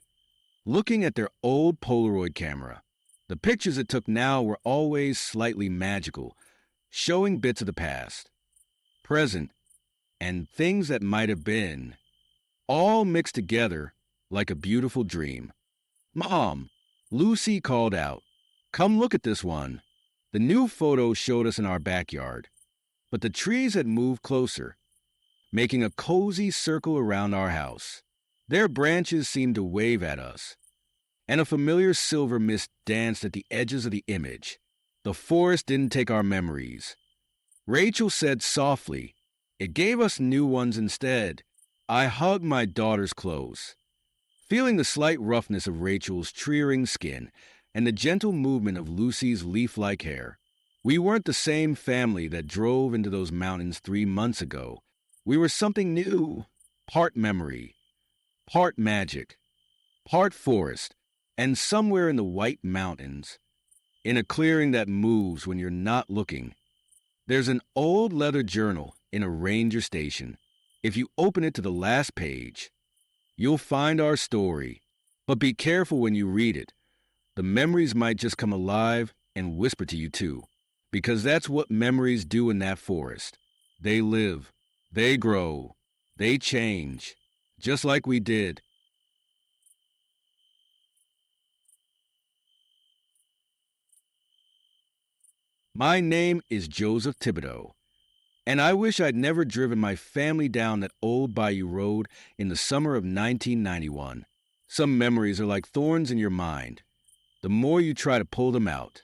looking at their old Polaroid camera. The pictures it took now were always slightly magical, showing bits of the past, present, and things that might have been, all mixed together like a beautiful dream. Mom, Lucy called out, "Come look at this one." The new photo showed us in our backyard, but the trees had moved closer, making a cozy circle around our house. Their branches seemed to wave at us, and a familiar silver mist danced at the edges of the image. The forest didn't take our memories. Rachel said softly, "It gave us new ones instead." I hugged my daughters close, feeling the slight roughness of Rachel's tree-ring skin and the gentle movement of Lucy's leaf-like hair. We weren't the same family that drove into those mountains 3 months ago. We were something new, part memory, part magic, part forest, and somewhere in the White Mountains, in a clearing that moves when you're not looking, there's an old leather journal in a ranger station. If you open it to the last page, you'll find our story. But be careful when you read it. The memories might just come alive and whisper to you too, because that's what memories do in that forest. They live, they grow, they change, just like we did. My name is Joseph Thibodeau, and I wish I'd never driven my family down that old bayou road in the summer of 1991. Some memories are like thorns in your mind. The more you try to pull them out,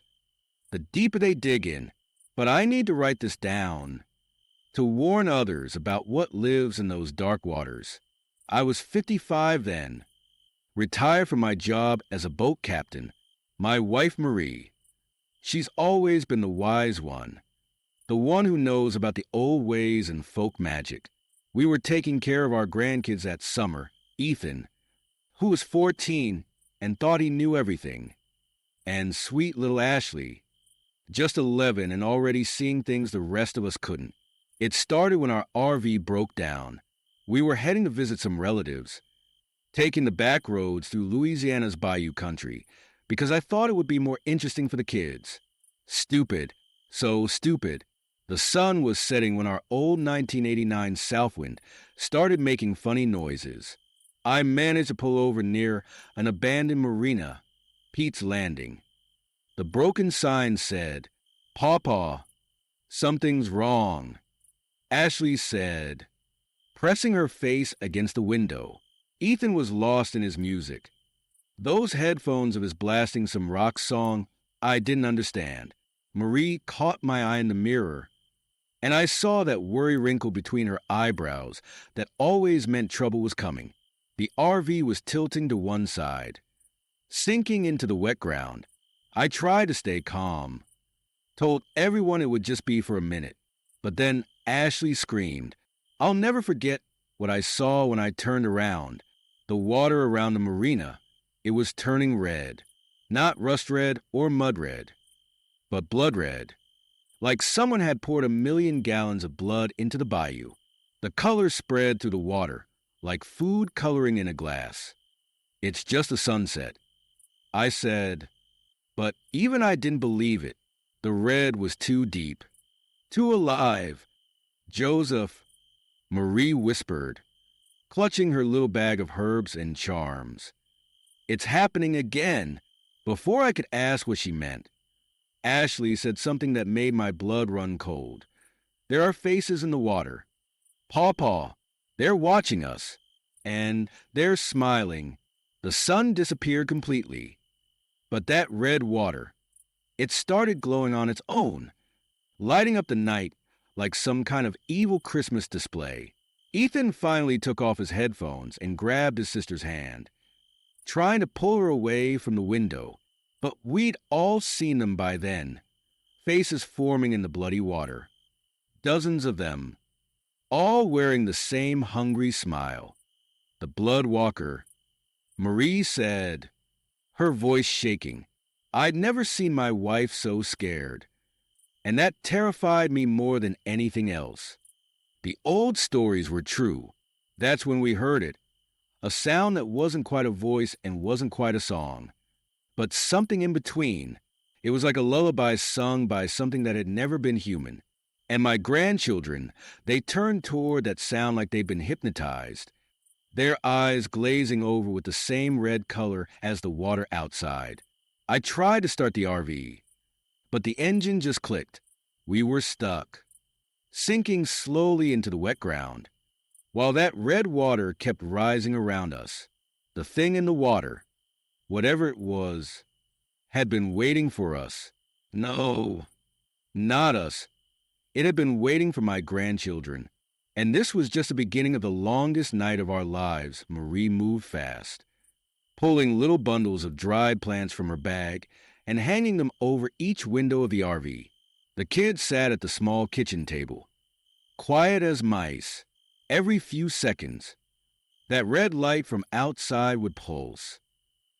the deeper they dig in. But I need to write this down to warn others about what lives in those dark waters. I was 55 then, retired from my job as a boat captain. My wife, Marie, she's always been the wise one, the one who knows about the old ways and folk magic. We were taking care of our grandkids that summer. Ethan, who was 14 and thought he knew everything, and sweet little Ashley, just 11 and already seeing things the rest of us couldn't. It started when our RV broke down. We were heading to visit some relatives, taking the back roads through Louisiana's bayou country, because I thought it would be more interesting for the kids. Stupid. So stupid. The sun was setting when our old 1989 Southwind started making funny noises. I managed to pull over near an abandoned marina, Pete's Landing. The broken sign said, "Pawpaw, something's wrong." Ashley said, pressing her face against the window. Ethan was lost in his music. Those headphones of his blasting some rock song I didn't understand. Marie caught my eye in the mirror. and I saw that worry wrinkle between her eyebrows that always meant trouble was coming. The RV was tilting to one side, sinking into the wet ground. I tried to stay calm, told everyone it would just be for a minute. But then Ashley screamed. I'll never forget what I saw when I turned around. The water around the marina, it was turning red. Not rust red or mud red, but blood red. Like someone had poured 1,000,000 gallons of blood into the bayou. The color spread through the water, like food coloring in a glass. It's just a sunset. I said, but even I didn't believe it. The red was too deep, too alive. Joseph, Marie whispered, clutching her little bag of herbs and charms. It's happening again. Before I could ask what she meant, Ashley said something that made my blood run cold. There are faces in the water. Paw, they're watching us. And they're smiling. The sun disappeared completely. But that red water, it started glowing on its own, lighting up the night like some kind of evil Christmas display. Ethan finally took off his headphones and grabbed his sister's hand, trying to pull her away from the window. But we'd all seen them by then, faces forming in the bloody water. Dozens of them, all wearing the same hungry smile. The blood walker. Marie said, her voice shaking, I'd never seen my wife so scared. And that terrified me more than anything else. The old stories were true. That's when we heard it. A sound that wasn't quite a voice and wasn't quite a song, but something in between. It was like a lullaby sung by something that had never been human. And my grandchildren, they turned toward that sound like they'd been hypnotized, their eyes glazing over with the same red color as the water outside. I tried to start the RV, but the engine just clicked. We were stuck, sinking slowly into the wet ground, while that red water kept rising around us. The thing in the water, whatever it was, had been waiting for us. No, not us. It had been waiting for my grandchildren. And this was just the beginning of the longest night of our lives. Marie moved fast, pulling little bundles of dried plants from her bag and hanging them over each window of the RV. The kids sat at the small kitchen table, quiet as mice. Every few seconds, that red light from outside would pulse,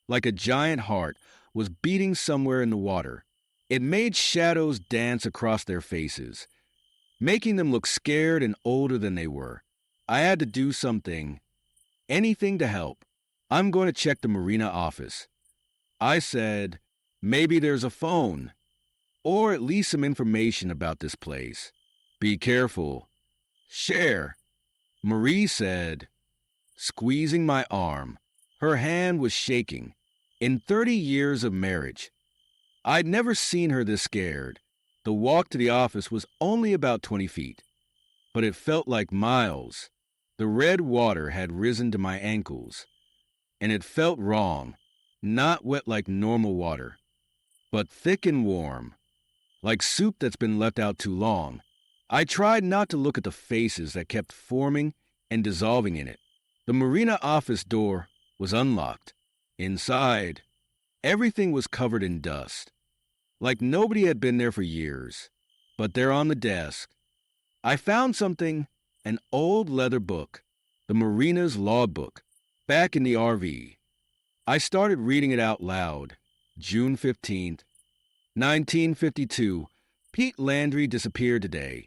like a giant heart was beating somewhere in the water. It made shadows dance across their faces, making them look scared and older than they were. I had to do something, anything to help. I'm going to check the marina office. I said, maybe there's a phone, or at least some information about this place. Be careful. Share, Marie said, squeezing my arm. Her hand was shaking. In 30 years of marriage, I'd never seen her this scared. The walk to the office was only about 20 feet, but it felt like miles. The red water had risen to my ankles, and it felt wrong, not wet like normal water, but thick and warm, like soup that's been left out too long. I tried not to look at the faces that kept forming and dissolving in it. The marina office door was unlocked. Inside, everything was covered in dust, like nobody had been there for years. But there on the desk, I found something, an old leather book, the marina's logbook, back in the RV. I started reading it out loud. June 15th, 1952. Pete Landry disappeared today.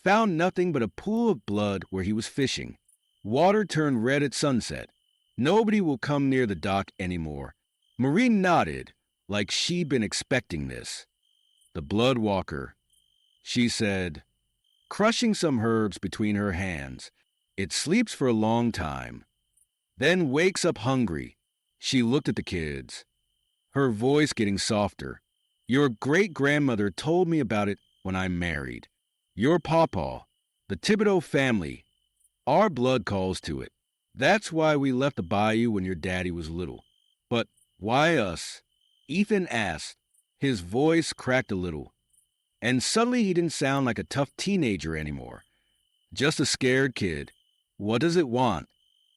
Found nothing but a pool of blood where he was fishing. Water turned red at sunset. Nobody will come near the dock anymore. Marie nodded, like she'd been expecting this. The blood walker, she said, crushing some herbs between her hands. It sleeps for a long time, then wakes up hungry. She looked at the kids, her voice getting softer. Your great-grandmother told me about it when I married. Your pawpaw, the Thibodeau family, our blood calls to it. That's why we left the bayou when your daddy was little. But why us? Ethan asked. His voice cracked a little. And suddenly he didn't sound like a tough teenager anymore, just a scared kid. What does it want?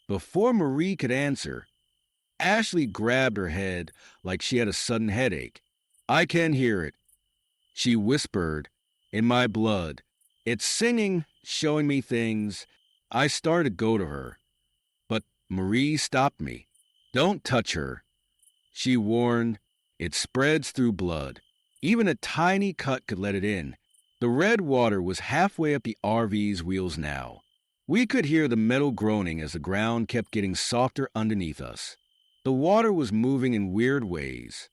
Before Marie could answer, Ashley grabbed her head like she had a sudden headache. I can hear it, she whispered, in my blood. It's singing, showing me things. I started to go to her, but Marie stopped me. Don't touch her, she warned. It spreads through blood. Even a tiny cut could let it in. The red water was halfway up the RV's wheels now. We could hear the metal groaning as the ground kept getting softer underneath us. The water was moving in weird ways,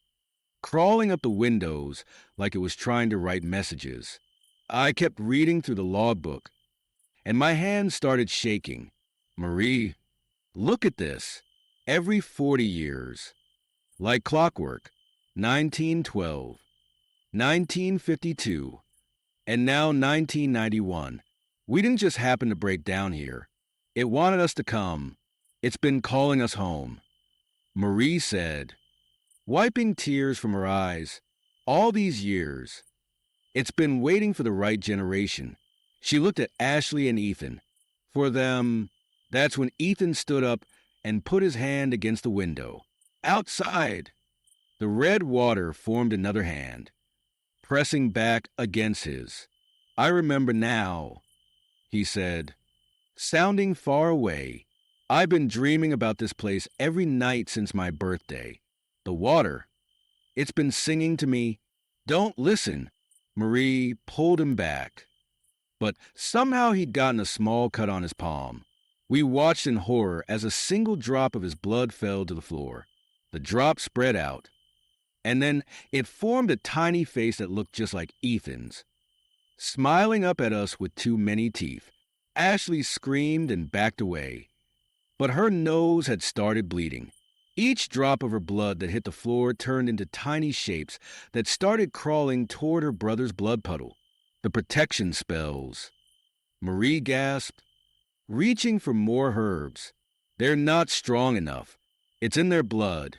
crawling up the windows like it was trying to write messages. I kept reading through the logbook, and my hands started shaking. Marie, look at this. Every 40 years. Like clockwork. 1912. 1952. And now 1991. We didn't just happen to break down here. It wanted us to come. It's been calling us home. Marie said, wiping tears from her eyes. All these years. It's been waiting for the right generation. She looked at Ashley and Ethan. For them, that's when Ethan stood up and put his hand against the window. Outside! The red water formed another hand, pressing back against his. I remember now, he said, sounding far away. I've been dreaming about this place every night since my birthday. The water, it's been singing to me. Don't listen. Marie pulled him back. But somehow he'd gotten a small cut on his palm. We watched in horror as a single drop of his blood fell to the floor. The drop spread out, and then it formed a tiny face that looked just like Ethan's, smiling up at us with too many teeth. Ashley screamed and backed away, but her nose had started bleeding. Each drop of her blood that hit the floor turned into tiny shapes that started crawling toward her brother's blood puddle. The protection spells. Marie gasped, reaching for more herbs. They're not strong enough. It's in their blood.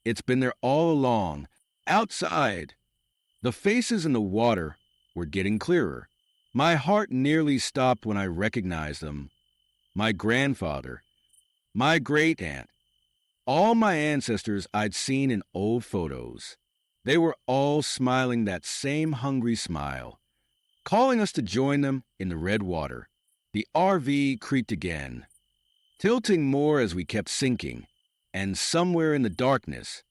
It's been there all along. Outside. The faces in the water were getting clearer. My heart nearly stopped when I recognized them. My grandfather. My great-aunt. All my ancestors I'd seen in old photos. They were all smiling that same hungry smile, calling us to join them in the red water. The RV creaked again, tilting more as we kept sinking, and somewhere in the darkness,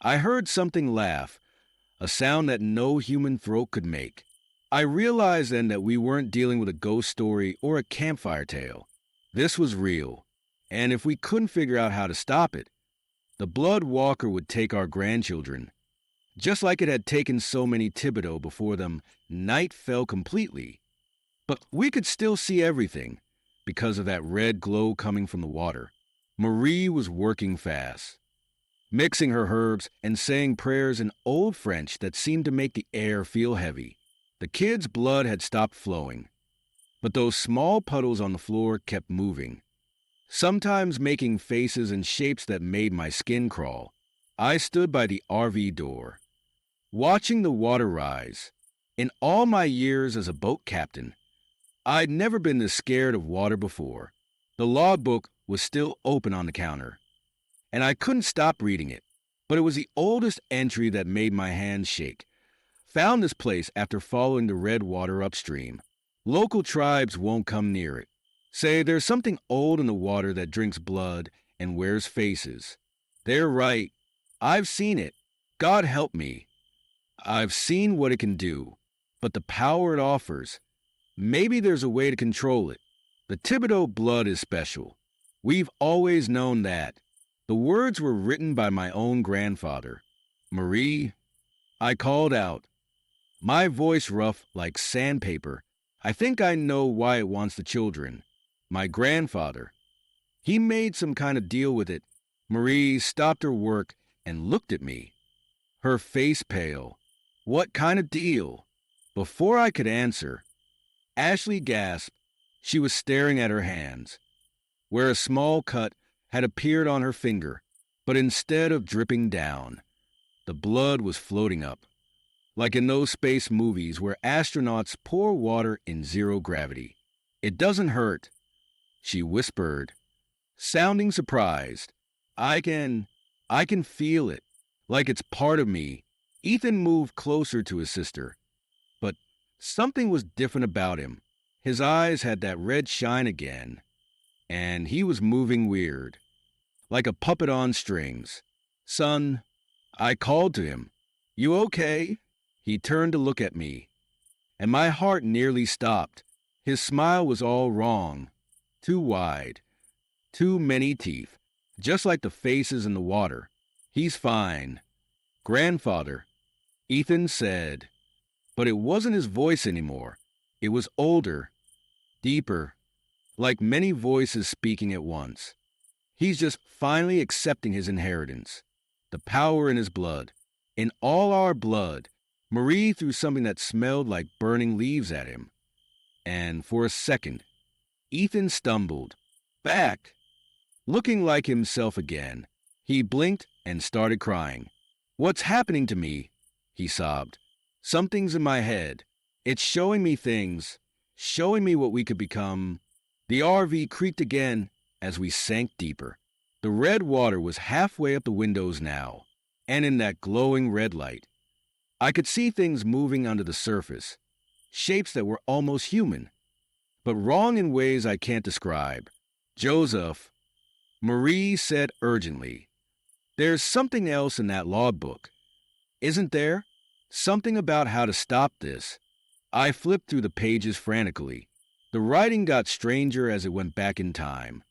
I heard something laugh, a sound that no human throat could make. I realized then that we weren't dealing with a ghost story or a campfire tale. This was real, and if we couldn't figure out how to stop it, the Blood Walker would take our grandchildren. Just like it had taken so many Thibodeau before them, night fell completely. But we could still see everything because of that red glow coming from the water. Marie was working fast, mixing her herbs and saying prayers in old French that seemed to make the air feel heavy. The kids' blood had stopped flowing, but those small puddles on the floor kept moving, sometimes making faces and shapes that made my skin crawl. I stood by the RV door, watching the water rise. In all my years as a boat captain, I'd never been this scared of water before. The logbook was still open on the counter, and I couldn't stop reading it, but it was the oldest entry that made my hands shake. Found this place after following the red water upstream. Local tribes won't come near it. Say there's something old in the water that drinks blood and wears faces. They're right. I've seen it. God help me. I've seen what it can do, but the power it offers, maybe there's a way to control it. The Thibodeau blood is special. We've always known that. The words were written by my own grandfather. Marie, I called out, my voice rough like sandpaper. I think I know why it wants the children. My grandfather. He made some kind of deal with it. Marie stopped her work and looked at me, her face pale. What kind of deal? Before I could answer, Ashley gasped. She was staring at her hands, where a small cut had appeared on her finger, but instead of dripping down, the blood was floating up. like in those space movies where astronauts pour water in zero gravity. It doesn't hurt, she whispered, sounding surprised. I can, I can feel it, like it's part of me. Ethan moved closer to his sister, but something was different about him. His eyes had that red shine again, and he was moving weird, like a puppet on strings. Son, I called to him. You okay? He turned to look at me, and my heart nearly stopped. His smile was all wrong, too wide, too many teeth, just like the faces in the water. He's fine. Grandfather, Ethan said, but it wasn't his voice anymore. It was older, deeper, like many voices speaking at once. He's just finally accepting his inheritance, the power in his blood. In all our blood, Marie threw something that smelled like burning leaves at him. And for a second, Ethan stumbled back, looking like himself again. He blinked and started crying. What's happening to me? He sobbed. Something's in my head. It's showing me things, showing me what we could become. The RV creaked again as we sank deeper. The red water was halfway up the windows now, and in that glowing red light, I could see things moving under the surface, shapes that were almost human, but wrong in ways I can't describe. Joseph, Marie said urgently, there's something else in that logbook, isn't there? Something about how to stop this. I flipped through the pages frantically. The writing got stranger as it went back in time.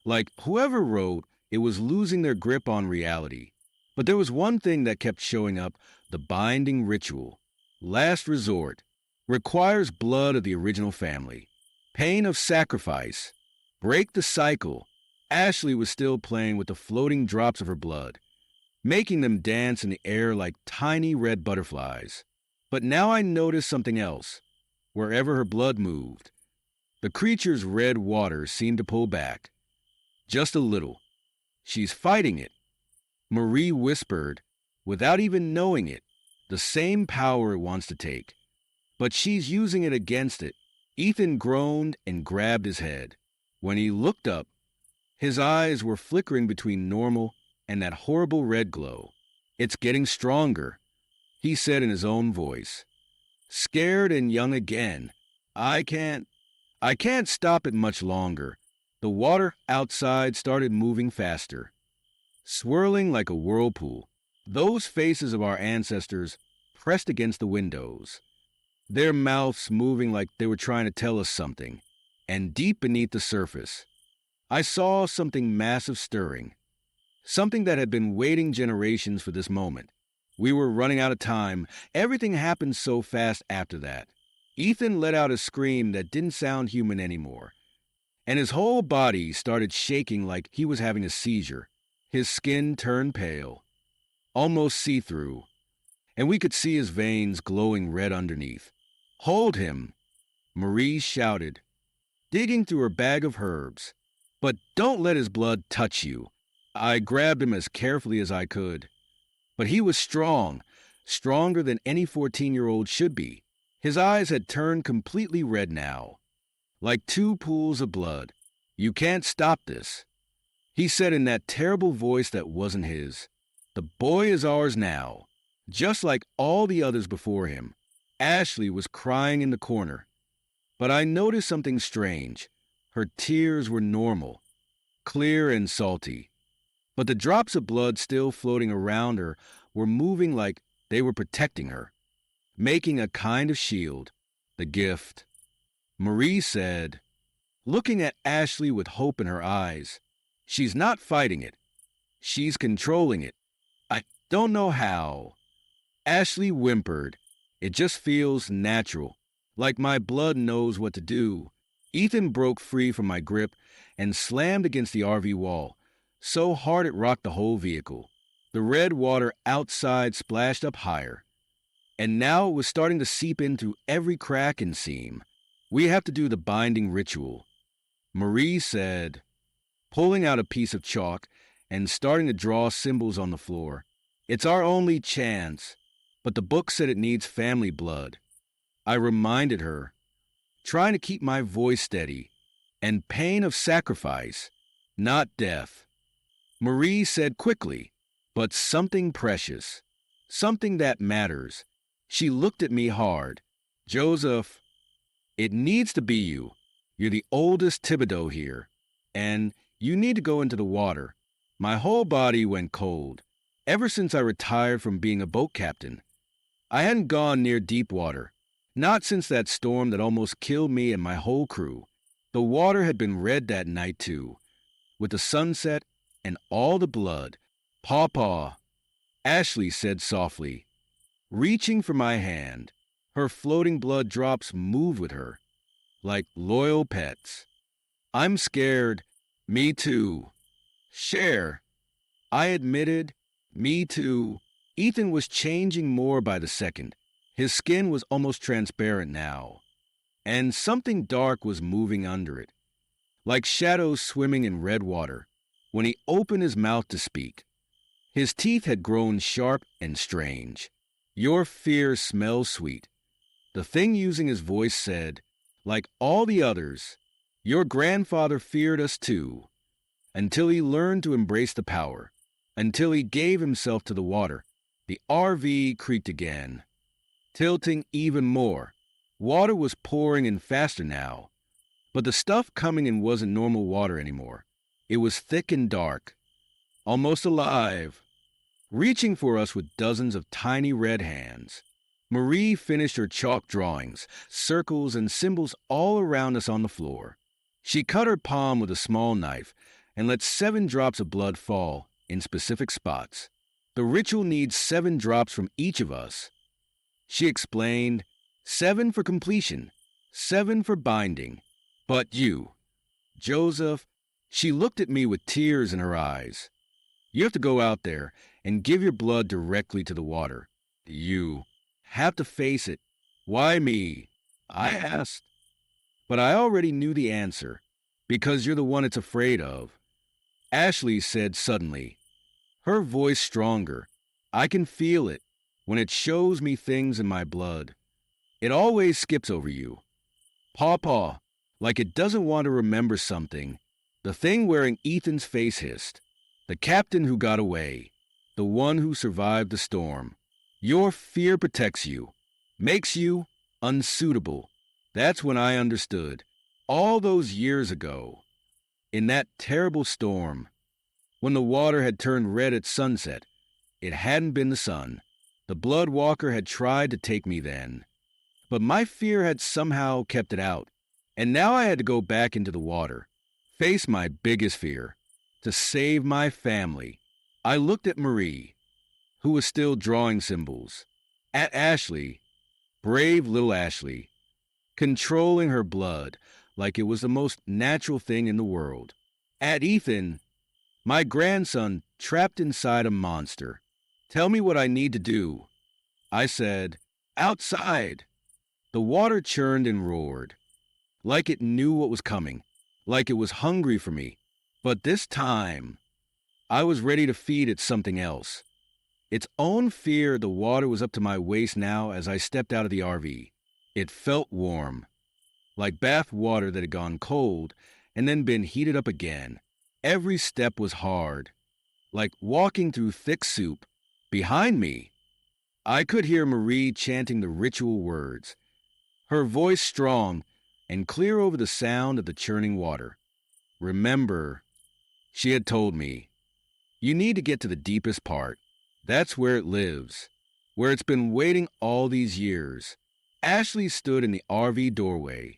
Like whoever wrote, it was losing their grip on reality. But there was one thing that kept showing up, the binding ritual. Last resort. Requires blood of the original family. Pain of sacrifice. Break the cycle. Ashley was still playing with the floating drops of her blood, making them dance in the air like tiny red butterflies. But now I noticed something else. Wherever her blood moved, the creature's red water seemed to pull back. Just a little. She's fighting it. Marie whispered, without even knowing it, the same power it wants to take. But she's using it against it. Ethan groaned and grabbed his head. When he looked up, his eyes were flickering between normal and that horrible red glow. It's getting stronger, he said in his own voice. Scared and young again. I can't stop it much longer. The water outside started moving faster, swirling like a whirlpool. Those faces of our ancestors pressed against the windows, their mouths moving like they were trying to tell us something. And deep beneath the surface, I saw something massive stirring, something that had been waiting generations for this moment. We were running out of time. Everything happened so fast after that. Ethan let out a scream that didn't sound human anymore, and his whole body started shaking like he was having a seizure. His skin turned pale, almost see-through, and we could see his veins glowing red underneath. Hold him, Marie shouted, digging through her bag of herbs. But don't let his blood touch you. I grabbed him as carefully as I could. But he was strong, stronger than any 14-year-old should be. His eyes had turned completely red now, like two pools of blood. You can't stop this, he said in that terrible voice that wasn't his. The boy is ours now, just like all the others before him. Ashley was crying in the corner, but I noticed something strange. Her tears were normal, clear and salty, but the drops of blood still floating around her were moving like they were protecting her, making a kind of shield. The gift, Marie said, looking at Ashley with hope in her eyes. She's not fighting it. She's controlling it. I don't know how. Ashley whimpered. It just feels natural, like my blood knows what to do. Ethan broke free from my grip and slammed against the RV wall, so hard it rocked the whole vehicle. The red water outside splashed up higher, and now it was starting to seep in through every crack and seam. We have to do the binding ritual, Marie said, pulling out a piece of chalk and starting to draw symbols on the floor. It's our only chance. but the book said it needs family blood. I reminded her, trying to keep my voice steady, and pain of sacrifice, not death. Marie said quickly, but something precious, something that matters. She looked at me hard. Joseph, it needs to be you. You're the oldest Thibodeau here, and you need to go into the water. My whole body went cold. Ever since I retired from being a boat captain, I hadn't gone near deep water. Not since that storm that almost killed me and my whole crew. The water had been red that night, too, with the sunset and all the blood. Paw, Ashley said softly, reaching for my hand. Her floating blood drops moved with her, like loyal pets. I'm scared. Me too. Share. I admitted. Me too. Ethan was changing more by the second. His skin was almost transparent now, and something dark was moving under it, like shadows swimming in red water. When he opened his mouth to speak, his teeth had grown sharp and strange. Your fear smells sweet. The thing using his voice said, like all the others, your grandfather feared us too, until he learned to embrace the power, until he gave himself to the water. The RV creaked again, tilting even more. Water was pouring in faster now, but the stuff coming in wasn't normal water anymore. It was thick and dark, almost alive, reaching for us with dozens of tiny red hands. Marie finished her chalk drawings, circles and symbols all around us on the floor. She cut her palm with a small knife and let 7 drops of blood fall in specific spots. The ritual needs 7 drops from each of us. She explained, 7 for completion, 7 for binding. But you, Joseph, she looked at me with tears in her eyes. You have to go out there and give your blood directly to the water. You have to face it. Why me? I asked. But I already knew the answer, because you're the one it's afraid of. Ashley said suddenly, her voice stronger. I can feel it when it shows me things in my blood. It always skips over you. Paw, like it doesn't want to remember something. The thing wearing Ethan's face hissed. The captain who got away. The one who survived the storm. Your fear protects you, makes you unsuitable. That's when I understood. All those years ago, in that terrible storm, when the water had turned red at sunset, it hadn't been the sun. The blood walker had tried to take me then, but my fear had somehow kept it out. And now I had to go back into the water, face my biggest fear, to save my family. I looked at Marie, who was still drawing symbols, at Ashley, brave little Ashley, controlling her blood like it was the most natural thing in the world, at Ethan, my grandson trapped inside a monster. Tell me what I need to do. I said, outside. The water churned and roared, like it knew what was coming, like it was hungry for me. But this time, I was ready to feed it something else. Its own fear. The water was up to my waist now as I stepped out of the RV. It felt warm, like bath water that had gone cold and then been heated up again. Every step was hard, like walking through thick soup. Behind me, I could hear Marie chanting the ritual words, her voice strong and clear over the sound of the churning water. Remember, she had told me, you need to get to the deepest part. That's where it lives, where it's been waiting all these years. Ashley stood in the RV doorway,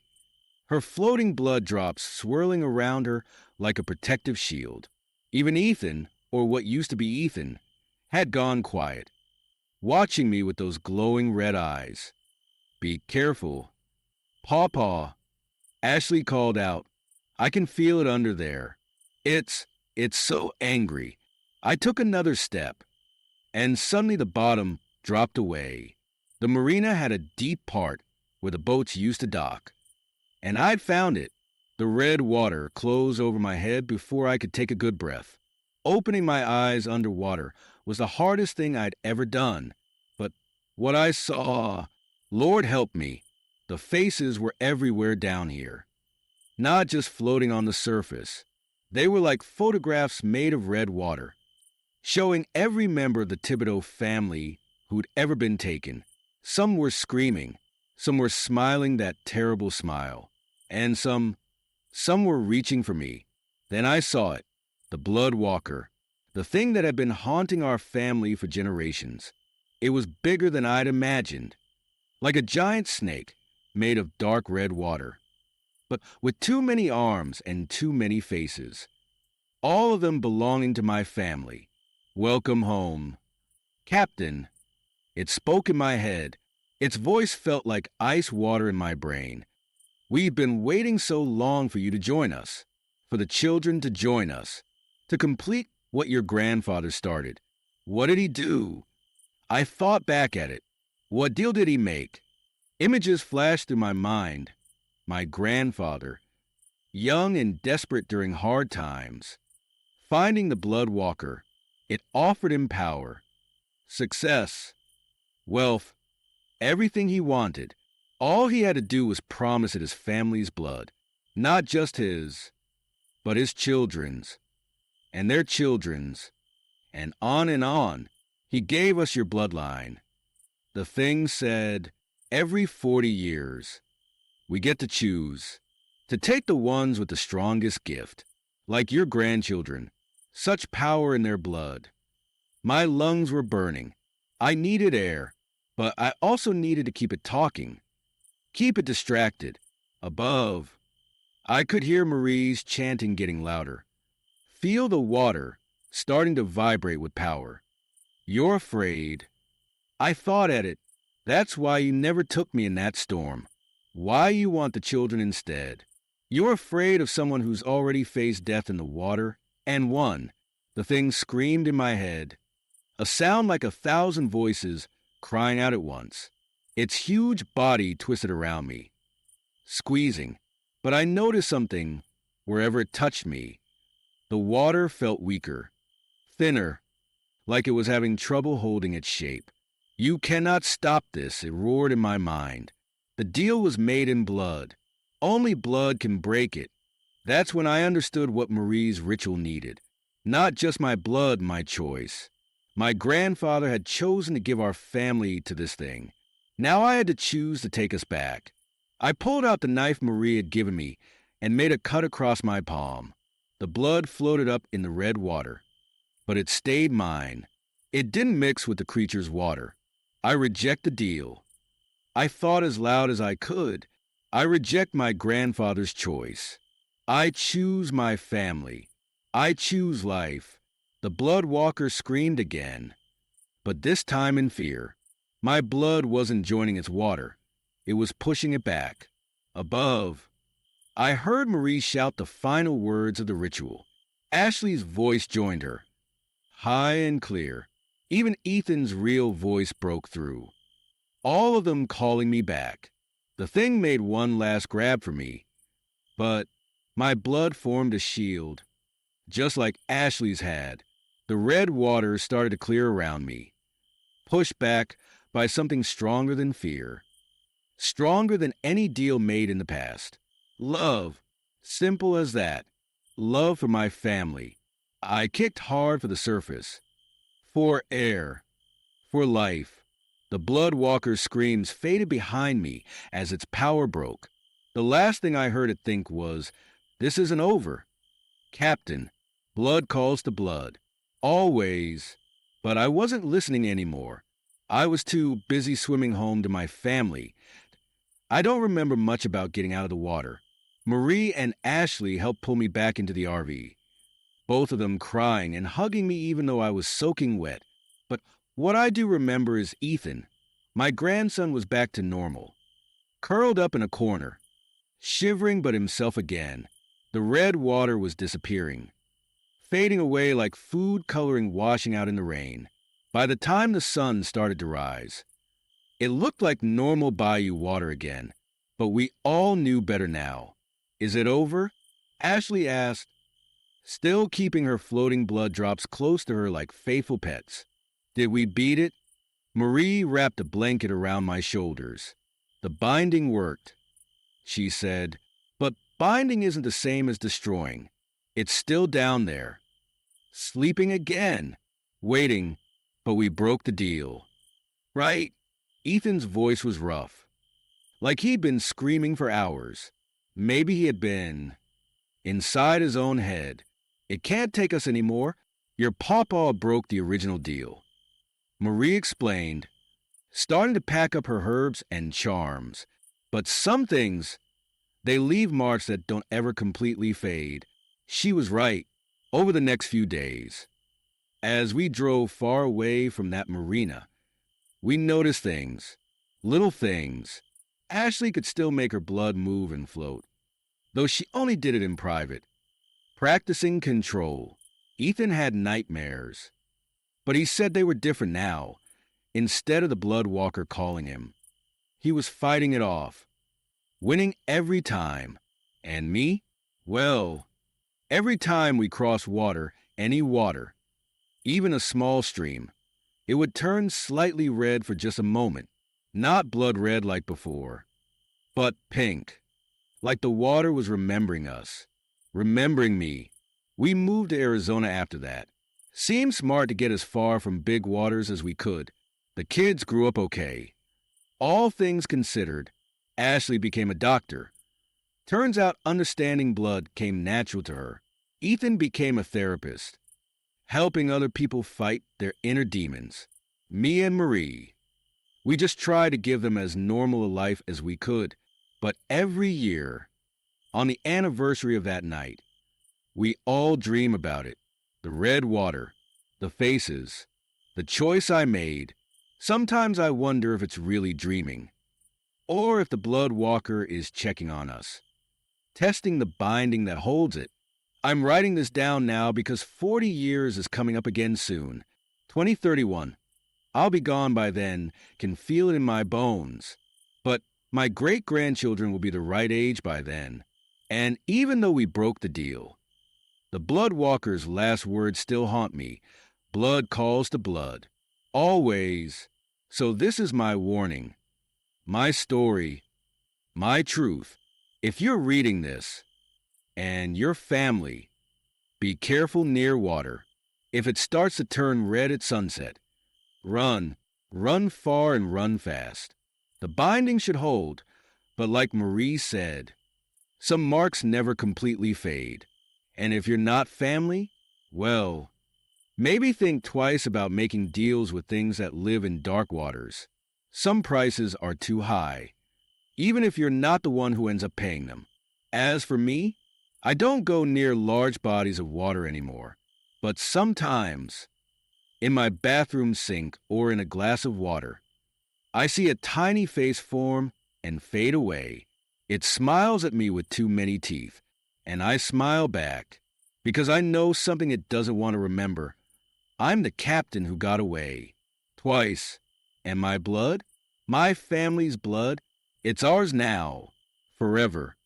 her floating blood drops swirling around her like a protective shield. Even Ethan, or what used to be Ethan, had gone quiet, watching me with those glowing red eyes. Be careful. Paw, Ashley called out. I can feel it under there. It's so angry. I took another step, and suddenly the bottom dropped away. The marina had a deep part where the boats used to dock, and I'd found it. The red water closed over my head before I could take a good breath. Opening my eyes underwater was the hardest thing I'd ever done. But What I saw, Lord help me, the faces were everywhere down here, not just floating on the surface. They were like photographs made of red water, showing every member of the Thibodeau family who'd ever been taken. Some were screaming, some were smiling that terrible smile, and some were reaching for me. Then I saw it, the blood walker, the thing that had been haunting our family for generations. It was bigger than I'd imagined, like a giant snake made of dark red water, but with too many arms and too many faces, all of them belonging to my family. Welcome home, Captain. It spoke in my head. Its voice felt like ice water in my brain. We've been waiting so long for you to join us, for the children to join us, to complete what your grandfather started. What did he do? I thought back at it. What deal did he make? Images flashed through my mind. My grandfather, young and desperate during hard times, finding the blood walker. It offered him power, success, wealth, everything he wanted. All he had to do was promise it his family's blood, not just his, but his children's, and their children's, and on and on. He gave us your bloodline. The thing said, every 40 years, we get to choose, to take the ones with the strongest gift, like your grandchildren, such power in their blood. My lungs were burning. I needed air, but I also needed to keep it talking, keep it distracted. Above, I could hear Marie's chanting getting louder. Feel the water starting to vibrate with power. You're afraid. I thought at it. That's why you never took me in that storm. Why you want the children instead. You're afraid of someone who's already faced death in the water and won. The thing screamed in my head, a sound like 1,000 voices crying out at once. Its huge body twisted around me, squeezing. But I noticed something wherever it touched me. The water felt weaker, thinner, like it was having trouble holding its shape. You cannot stop this, it roared in my mind. The deal was made in blood. Only blood can break it. That's when I understood what Marie's ritual needed. Not just my blood, my choice. My grandfather had chosen to give our family to this thing. Now I had to choose to take us back. I pulled out the knife Marie had given me and made a cut across my palm. The blood floated up in the red water, but it stayed mine. It didn't mix with the creature's water. I reject the deal. I thought as loud as I could. I reject my grandfather's choice. I choose my family. I choose life. The blood walker screamed again, but this time in fear. My blood wasn't joining its water. It was pushing it back. Above, I heard Marie shout the final words of the ritual. Ashley's voice joined her, high and clear. Even Ethan's real voice broke through. All of them calling me back. The thing made one last grab for me, but my blood formed a shield, just like Ashley's had. The red water started to clear around me, pushed back by something stronger than fear, stronger than any deal made in the past. Love, simple as that. Love for my family. I kicked hard for the surface, for air, for life. The blood walker's screams faded behind me as its power broke. The last thing I heard it think was, "This isn't over. Captain, blood calls to blood. Always." But I wasn't listening anymore. I was too busy swimming home to my family. I don't remember much about getting out of the water. Marie and Ashley helped pull me back into the RV, both of them crying and hugging me even though I was soaking wet. But what I do remember is Ethan. My grandson was back to normal, curled up in a corner, shivering but himself again. The red water was disappearing, fading away like food coloring washing out in the rain. By the time the sun started to rise, it looked like normal bayou water again, but we all knew better now. "Is it over?" Ashley asked, still keeping her floating blood drops close to her like faithful pets. "Did we beat it?" Marie wrapped a blanket around my shoulders. The binding worked, she said, but binding isn't the same as destroying. It's still down there, sleeping again, waiting, but we broke the deal. Right? Ethan's voice was rough, like he'd been screaming for hours. Maybe he had been inside his own head. It can't take us anymore. Your pawpaw broke the original deal. Marie explained, starting to pack up her herbs and charms. But some things, they leave marks that don't ever completely fade. She was right. Over the next few days, as we drove far away from that marina, we noticed things, little things. Ashley could still make her blood move and float, though she only did it in private, practicing control. Ethan had nightmares, but he said they were different now. Instead of the blood walker calling him, he was fighting it off, winning every time. And me? Well, every time we crossed water, any water, even a small stream, it would turn slightly red for just a moment. Not blood red like before, but pink, like the water was remembering us, remembering me. We moved to Arizona after that. Seemed smart to get as far from big waters as we could. The kids grew up okay. All things considered, Ashley became a doctor. Turns out understanding blood came natural to her. Ethan became a therapist, helping other people fight their inner demons. Me and Marie, we just tried to give them as normal a life as we could. But every year, on the anniversary of that night, we all dream about it. The red water, the faces, the choice I made. Sometimes I wonder if it's really dreaming, or if the blood walker is checking on us, testing the binding that holds it. I'm writing this down now because 40 years is coming up again soon. 2031. I'll be gone by then, can feel it in my bones. But my great-grandchildren will be the right age by then. And even though we broke the deal, the blood walker's last words still haunt me. Blood calls to blood. Always. So this is my warning, my story, my truth. If you're reading this, and your family, be careful near water. If it starts to turn red at sunset, run, run far and run fast. The binding should hold, but like Marie said, some marks never completely fade. And if you're not family, well, maybe think twice about making deals with things that live in dark waters. Some prices are too high, even if you're not the one who ends up paying them. As for me, I don't go near large bodies of water anymore, but sometimes, in my bathroom sink or in a glass of water, I see a tiny face form and fade away. It smiles at me with too many teeth, and I smile back, because I know something it doesn't want to remember. I'm the captain who got away, twice, and my blood, my family's blood, it's ours now, forever.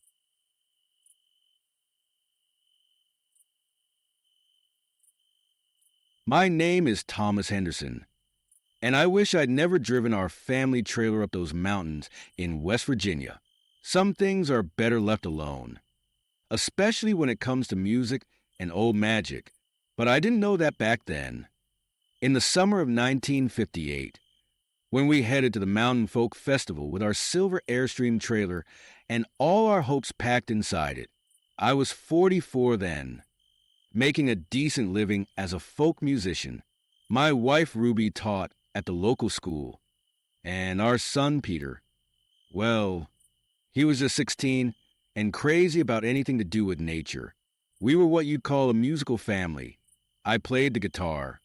My name is Thomas Henderson, and I wish I'd never driven our family trailer up those mountains in West Virginia. Some things are better left alone, especially when it comes to music and old magic, but I didn't know that back then. In the summer of 1958, when we headed to the Mountain Folk Festival with our silver Airstream trailer and all our hopes packed inside it, I was 44 then, making a decent living as a folk musician. My wife Ruby taught at the local school, and our son Peter, well, he was just 16 and crazy about anything to do with nature. We were what you'd call a musical family. I played the guitar.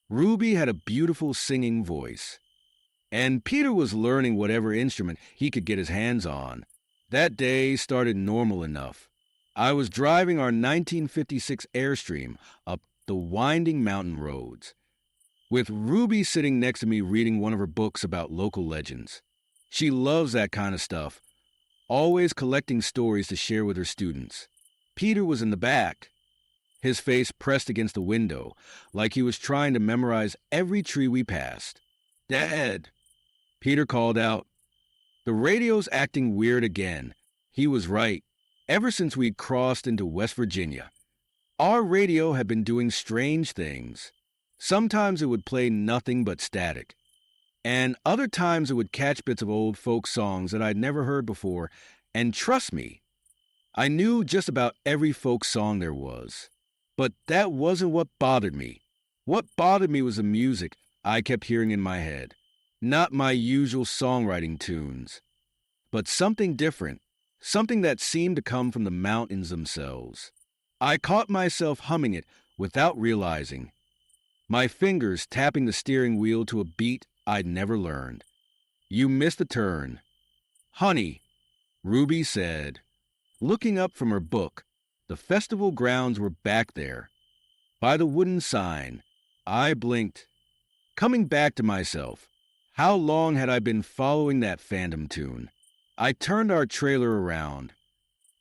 Ruby had a beautiful singing voice, and Peter was learning whatever instrument he could get his hands on. That day started normal enough. I was driving our 1956 Airstream up the winding mountain roads, with Ruby sitting next to me reading one of her books about local legends. She loves that kind of stuff, always collecting stories to share with her students. Peter was in the back, his face pressed against the window, like he was trying to memorize every tree we passed. Dad, Peter called out. The radio's acting weird again. He was right. Ever since we'd crossed into West Virginia, our radio had been doing strange things. Sometimes it would play nothing but static, and other times it would catch bits of old folk songs that I'd never heard before, and trust me, I knew just about every folk song there was. But that wasn't what bothered me. What bothered me was the music I kept hearing in my head. Not my usual songwriting tunes, but something different, something that seemed to come from the mountains themselves. I caught myself humming it without realizing, my fingers tapping the steering wheel to a beat I'd never learned. You missed a turn. Honey, Ruby said. Looking up from her book, the festival grounds were back there. By the wooden sign, I blinked. Coming back to myself, how long had I been following that phantom tune? I turned our trailer around,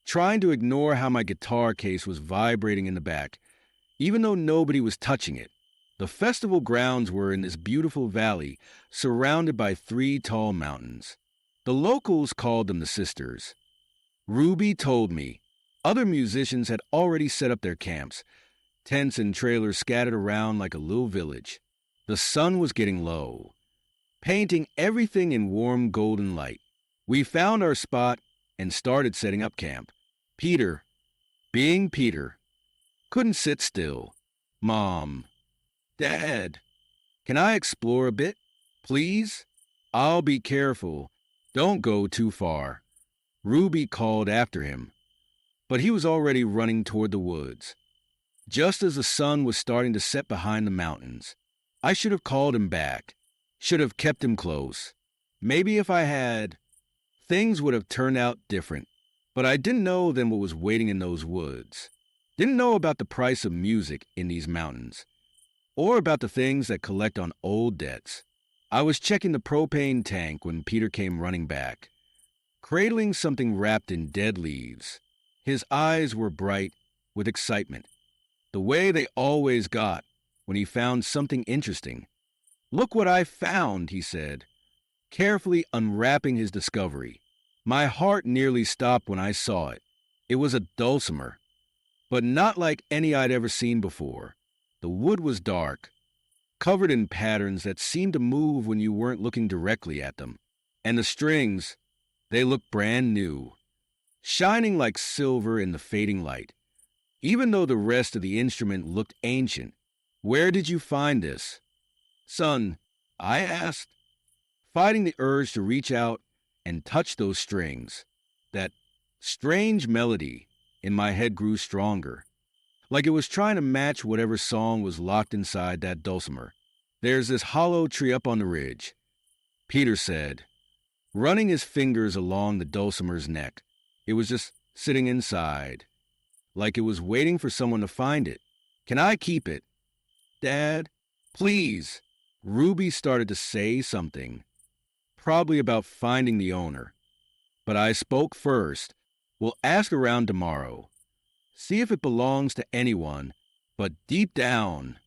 trying to ignore how my guitar case was vibrating in the back, even though nobody was touching it. The festival grounds were in this beautiful valley, surrounded by 3 tall mountains. The locals called them the Sisters. Ruby told me other musicians had already set up their camps, tents and trailers scattered around like a little village. The sun was getting low, painting everything in warm golden light. We found our spot and started setting up camp. Peter, being Peter, couldn't sit still. Mom, Dad, can I explore a bit, please? I'll be careful. Don't go too far. Ruby called after him, but he was already running toward the woods. Just as the sun was starting to set behind the mountains, I should have called him back, should have kept him close. Maybe if I had, things would have turned out different, but I didn't know then what was waiting in those woods. Didn't know about the price of music in these mountains, or about the things that collect on old debts. I was checking the propane tank when Peter came running back, cradling something wrapped in dead leaves. His eyes were bright with excitement, the way they always got when he found something interesting. Look what I found, he said, carefully unwrapping his discovery. My heart nearly stopped when I saw it. It was a dulcimer, but not like any I'd ever seen before. The wood was dark, covered in patterns that seemed to move when you weren't looking directly at them. And the strings, they looked brand new, shining like silver in the fading light. Even though the rest of the instrument looked ancient. Where did you find this? Son, I asked, fighting the urge to reach out and touch those strings. That strange melody in my head grew stronger, like it was trying to match whatever song was locked inside that dulcimer. There's this hollow tree up on the ridge, Peter said, running his fingers along the dulcimer's neck. It was just sitting inside, like it was waiting for someone to find it. Can I keep it? Dad, please. Ruby started to say something, probably about finding the owner. But I spoke first. We'll ask around tomorrow. See if it belongs to anyone. But deep down,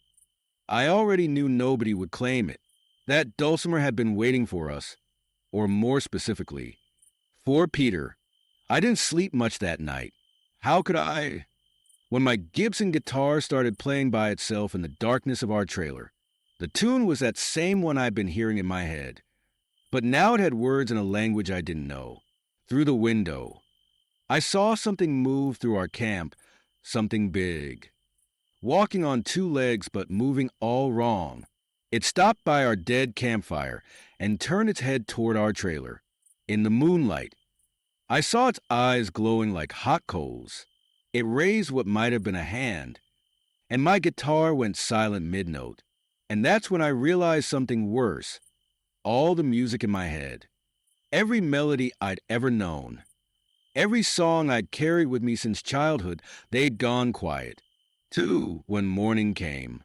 I already knew nobody would claim it. That dulcimer had been waiting for us, or more specifically, for Peter. I didn't sleep much that night. How could I? When my Gibson guitar started playing by itself in the darkness of our trailer, the tune was that same one I'd been hearing in my head, but now it had words in a language I didn't know. Through the window, I saw something move through our camp, something big, walking on 2 legs but moving all wrong. It stopped by our dead campfire and turned its head toward our trailer. In the moonlight, I saw its eyes glowing like hot coals. It raised what might have been a hand, and my guitar went silent mid-note. And that's when I realized something worse. All the music in my head, every melody I'd ever known, every song I'd carried with me since childhood, they'd gone quiet, too, when morning came.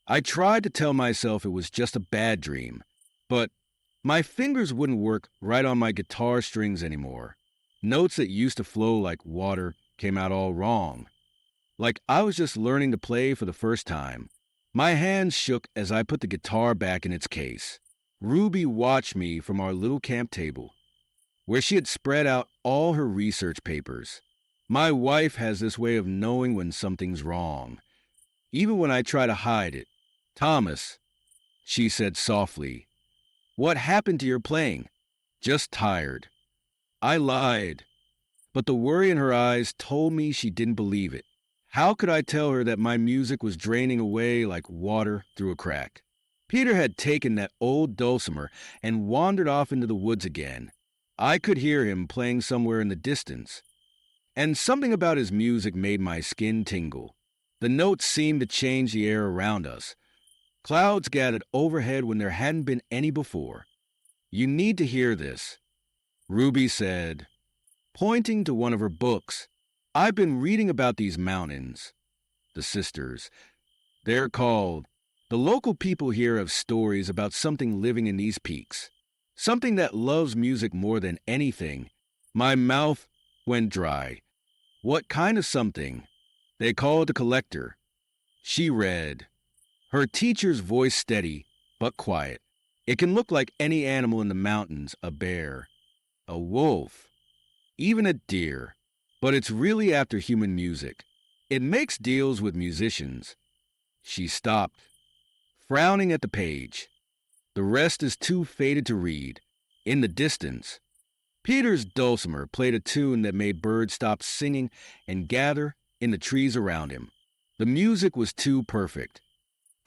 I tried to tell myself it was just a bad dream, but my fingers wouldn't work right on my guitar strings anymore. Notes that used to flow like water came out all wrong, like I was just learning to play for the first time. My hands shook as I put the guitar back in its case. Ruby watched me from our little camp table, where she had spread out all her research papers. My wife has this way of knowing when something's wrong, even when I try to hide it. Thomas, she said softly, what happened to your playing? Just tired. I lied, but the worry in her eyes told me she didn't believe it. How could I tell her that my music was draining away like water through a crack? Peter had taken that old dulcimer and wandered off into the woods again. I could hear him playing somewhere in the distance, and something about his music made my skin tingle. The notes seemed to change the air around us. Clouds gathered overhead when there hadn't been any before. You need to hear this, Ruby said, pointing to one of her books. I've been reading about these mountains, the sisters. They're called. The local people here have stories about something living in these peaks, something that loves music more than anything. My mouth went dry. What kind of something? They call it a collector. She read, her teacher's voice steady but quiet. It can look like any animal in the mountains, a bear, a wolf, even a deer, but it's really after human music. It makes deals with musicians. She stopped, frowning at the page. The rest is too faded to read. In the distance, Peter's dulcimer played a tune that made birds stop singing and gather in the trees around him. The music was too perfect,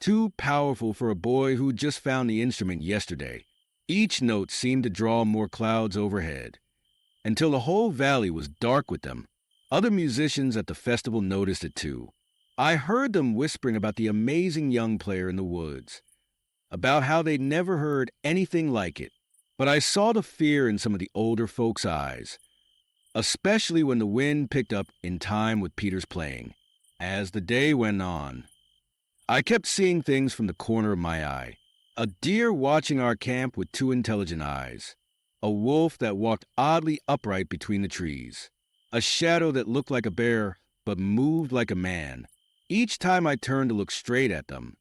too powerful for a boy who just found the instrument yesterday. Each note seemed to draw more clouds overhead, until the whole valley was dark with them. Other musicians at the festival noticed it too. I heard them whispering about the amazing young player in the woods, about how they'd never heard anything like it. But I saw the fear in some of the older folks' eyes, especially when the wind picked up in time with Peter's playing. As the day went on, I kept seeing things from the corner of my eye. A deer watching our camp with two intelligent eyes. A wolf that walked oddly upright between the trees. A shadow that looked like a bear but moved like a man. Each time I turned to look straight at them,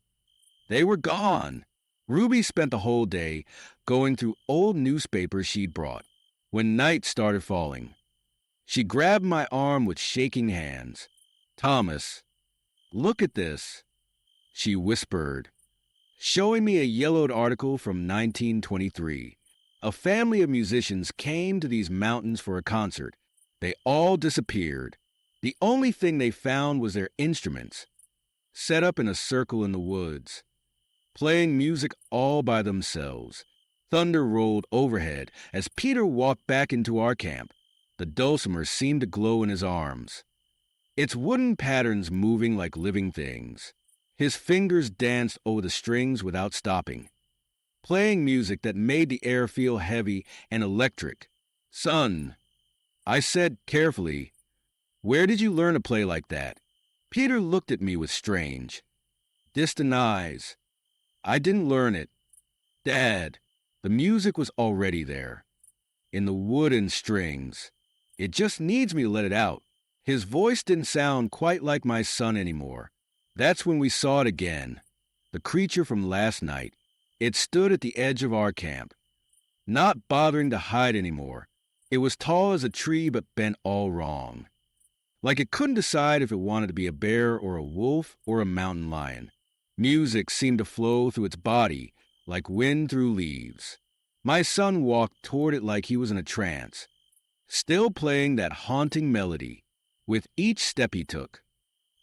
they were gone. Ruby spent the whole day going through old newspapers she'd brought. When night started falling, she grabbed my arm with shaking hands. Thomas, look at this, she whispered, showing me a yellowed article from 1923. A family of musicians came to these mountains for a concert. They all disappeared. The only thing they found was their instruments, set up in a circle in the woods, playing music all by themselves. Thunder rolled overhead as Peter walked back into our camp. The dulcimer seemed to glow in his arms, its wooden patterns moving like living things. His fingers danced over the strings without stopping, playing music that made the air feel heavy and electric. Son, I said carefully, where did you learn to play like that? Peter looked at me with strange, distant eyes. I didn't learn it. Dad, the music was already there, in the wooden strings. It just needs me to let it out. His voice didn't sound quite like my son anymore. That's when we saw it again, the creature from last night. It stood at the edge of our camp, not bothering to hide anymore. It was tall as a tree but bent all wrong, like it couldn't decide if it wanted to be a bear or a wolf or a mountain lion. Music seemed to flow through its body like wind through leaves. My son walked toward it like he was in a trance, still playing that haunting melody. With each step he took,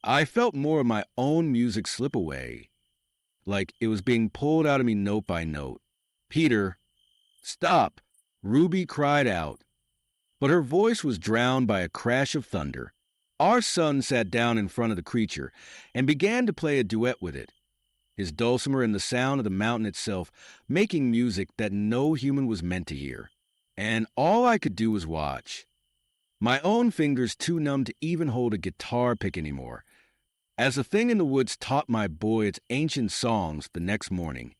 I felt more of my own music slip away, like it was being pulled out of me note by note. Peter, stop, Ruby cried out, but her voice was drowned by a crash of thunder. Our son sat down in front of the creature and began to play a duet with it, his dulcimer and the sound of the mountain itself making music that no human was meant to hear. And all I could do was watch, my own fingers too numb to even hold a guitar pick anymore. As the thing in the woods taught my boy its ancient songs the next morning,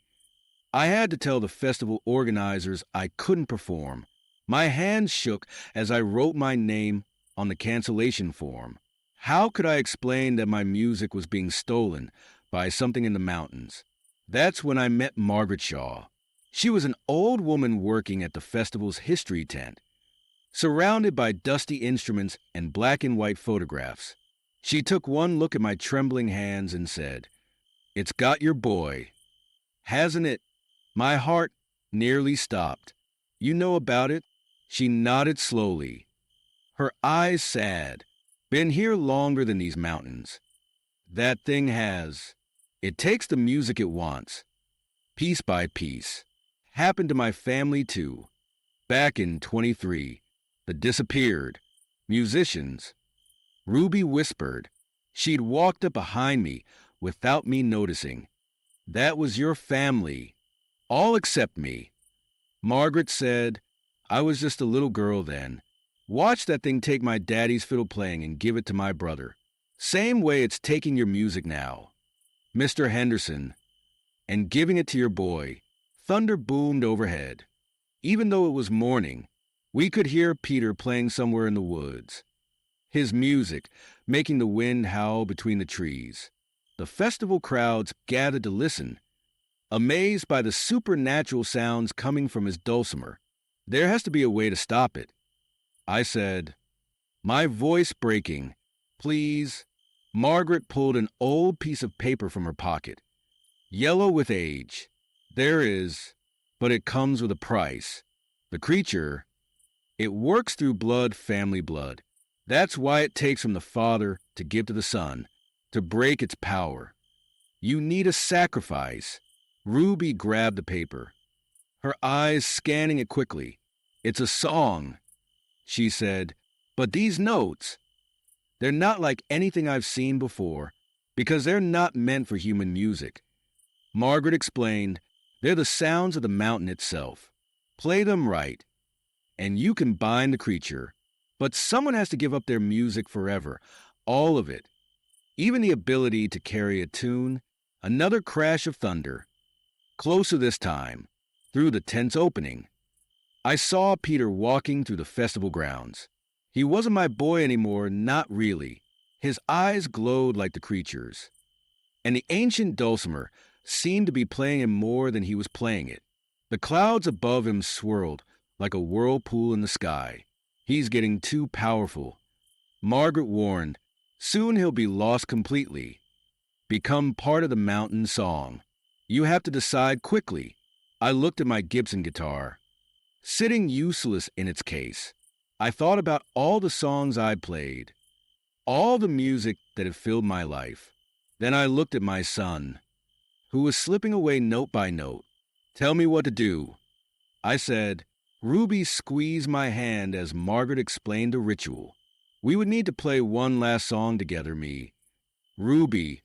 I had to tell the festival organizers I couldn't perform. My hands shook as I wrote my name on the cancellation form. How could I explain that my music was being stolen by something in the mountains? That's when I met Margaret Shaw. She was an old woman working at the festival's history tent, surrounded by dusty instruments and black and white photographs. She took one look at my trembling hands and said, "It's got your boy, hasn't it?" My heart nearly stopped. "You know about it?" She nodded slowly, her eyes sad. "Been here longer than these mountains. That thing has. It takes the music it wants, piece by piece. Happened to my family too. Back in 23, the disappeared musicians." Ruby whispered. She'd walked up behind me without me noticing. "That was your family, all except me." Margaret said, "I was just a little girl then. Watch that thing take my daddy's fiddle playing and give it to my brother. Same way it's taking your music now, Mr. Henderson, and giving it to your boy." Thunder boomed overhead. Even though it was morning, we could hear Peter playing somewhere in the woods, his music making the wind howl between the trees. The festival crowds gathered to listen, amazed by the supernatural sounds coming from his dulcimer. "There has to be a way to stop it," I said, my voice breaking. "Please." Margaret pulled an old piece of paper from her pocket. "Yellow with age. There is, but it comes with a price. The creature, it works through blood, family blood. That's why it takes from the father to give to the son, to break its power. You need a sacrifice." Ruby grabbed the paper, her eyes scanning it quickly. "It's a song," she said, "but these notes, they're not like anything I've seen before, because they're not meant for human music." Margaret explained, "They're the sounds of the mountain itself. Play them right, and you can bind the creature. But someone has to give up their music forever, all of it, even the ability to carry a tune." Another crash of thunder. Closer this time, through the tent's opening. I saw Peter walking through the festival grounds. He wasn't my boy anymore, not really. His eyes glowed like the creature's, and the ancient dulcimer seemed to be playing him more than he was playing it. The clouds above him swirled like a whirlpool in the sky. "He's getting too powerful," Margaret warned. "Soon he'll be lost completely, become part of the mountain song. You have to decide quickly." I looked at my Gibson guitar, sitting useless in its case. I thought about all the songs I'd played, all the music that had filled my life. Then I looked at my son, who was slipping away note by note. "Tell me what to do," I said. Ruby squeezed my hand as Margaret explained the ritual. We would need to play one last song together, me, Ruby,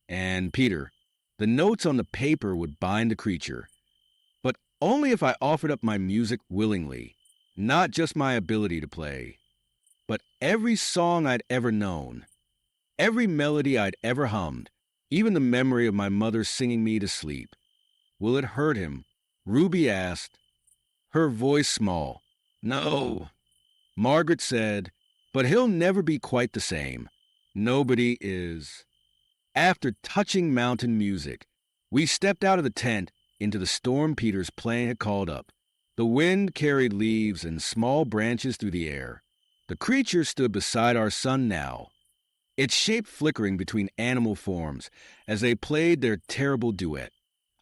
and Peter. The notes on the paper would bind the creature, but only if I offered up my music willingly, not just my ability to play, but every song I'd ever known, every melody I'd ever hummed, even the memory of my mother singing me to sleep. "Will it hurt him?" Ruby asked, her voice small. "No," Margaret said, "but he'll never be quite the same. Nobody is." After touching mountain music, we stepped out of the tent into the storm Peter's plane had called up. The wind carried leaves and small branches through the air. The creature stood beside our son now, its shape flickering between animal forms as they played their terrible duet.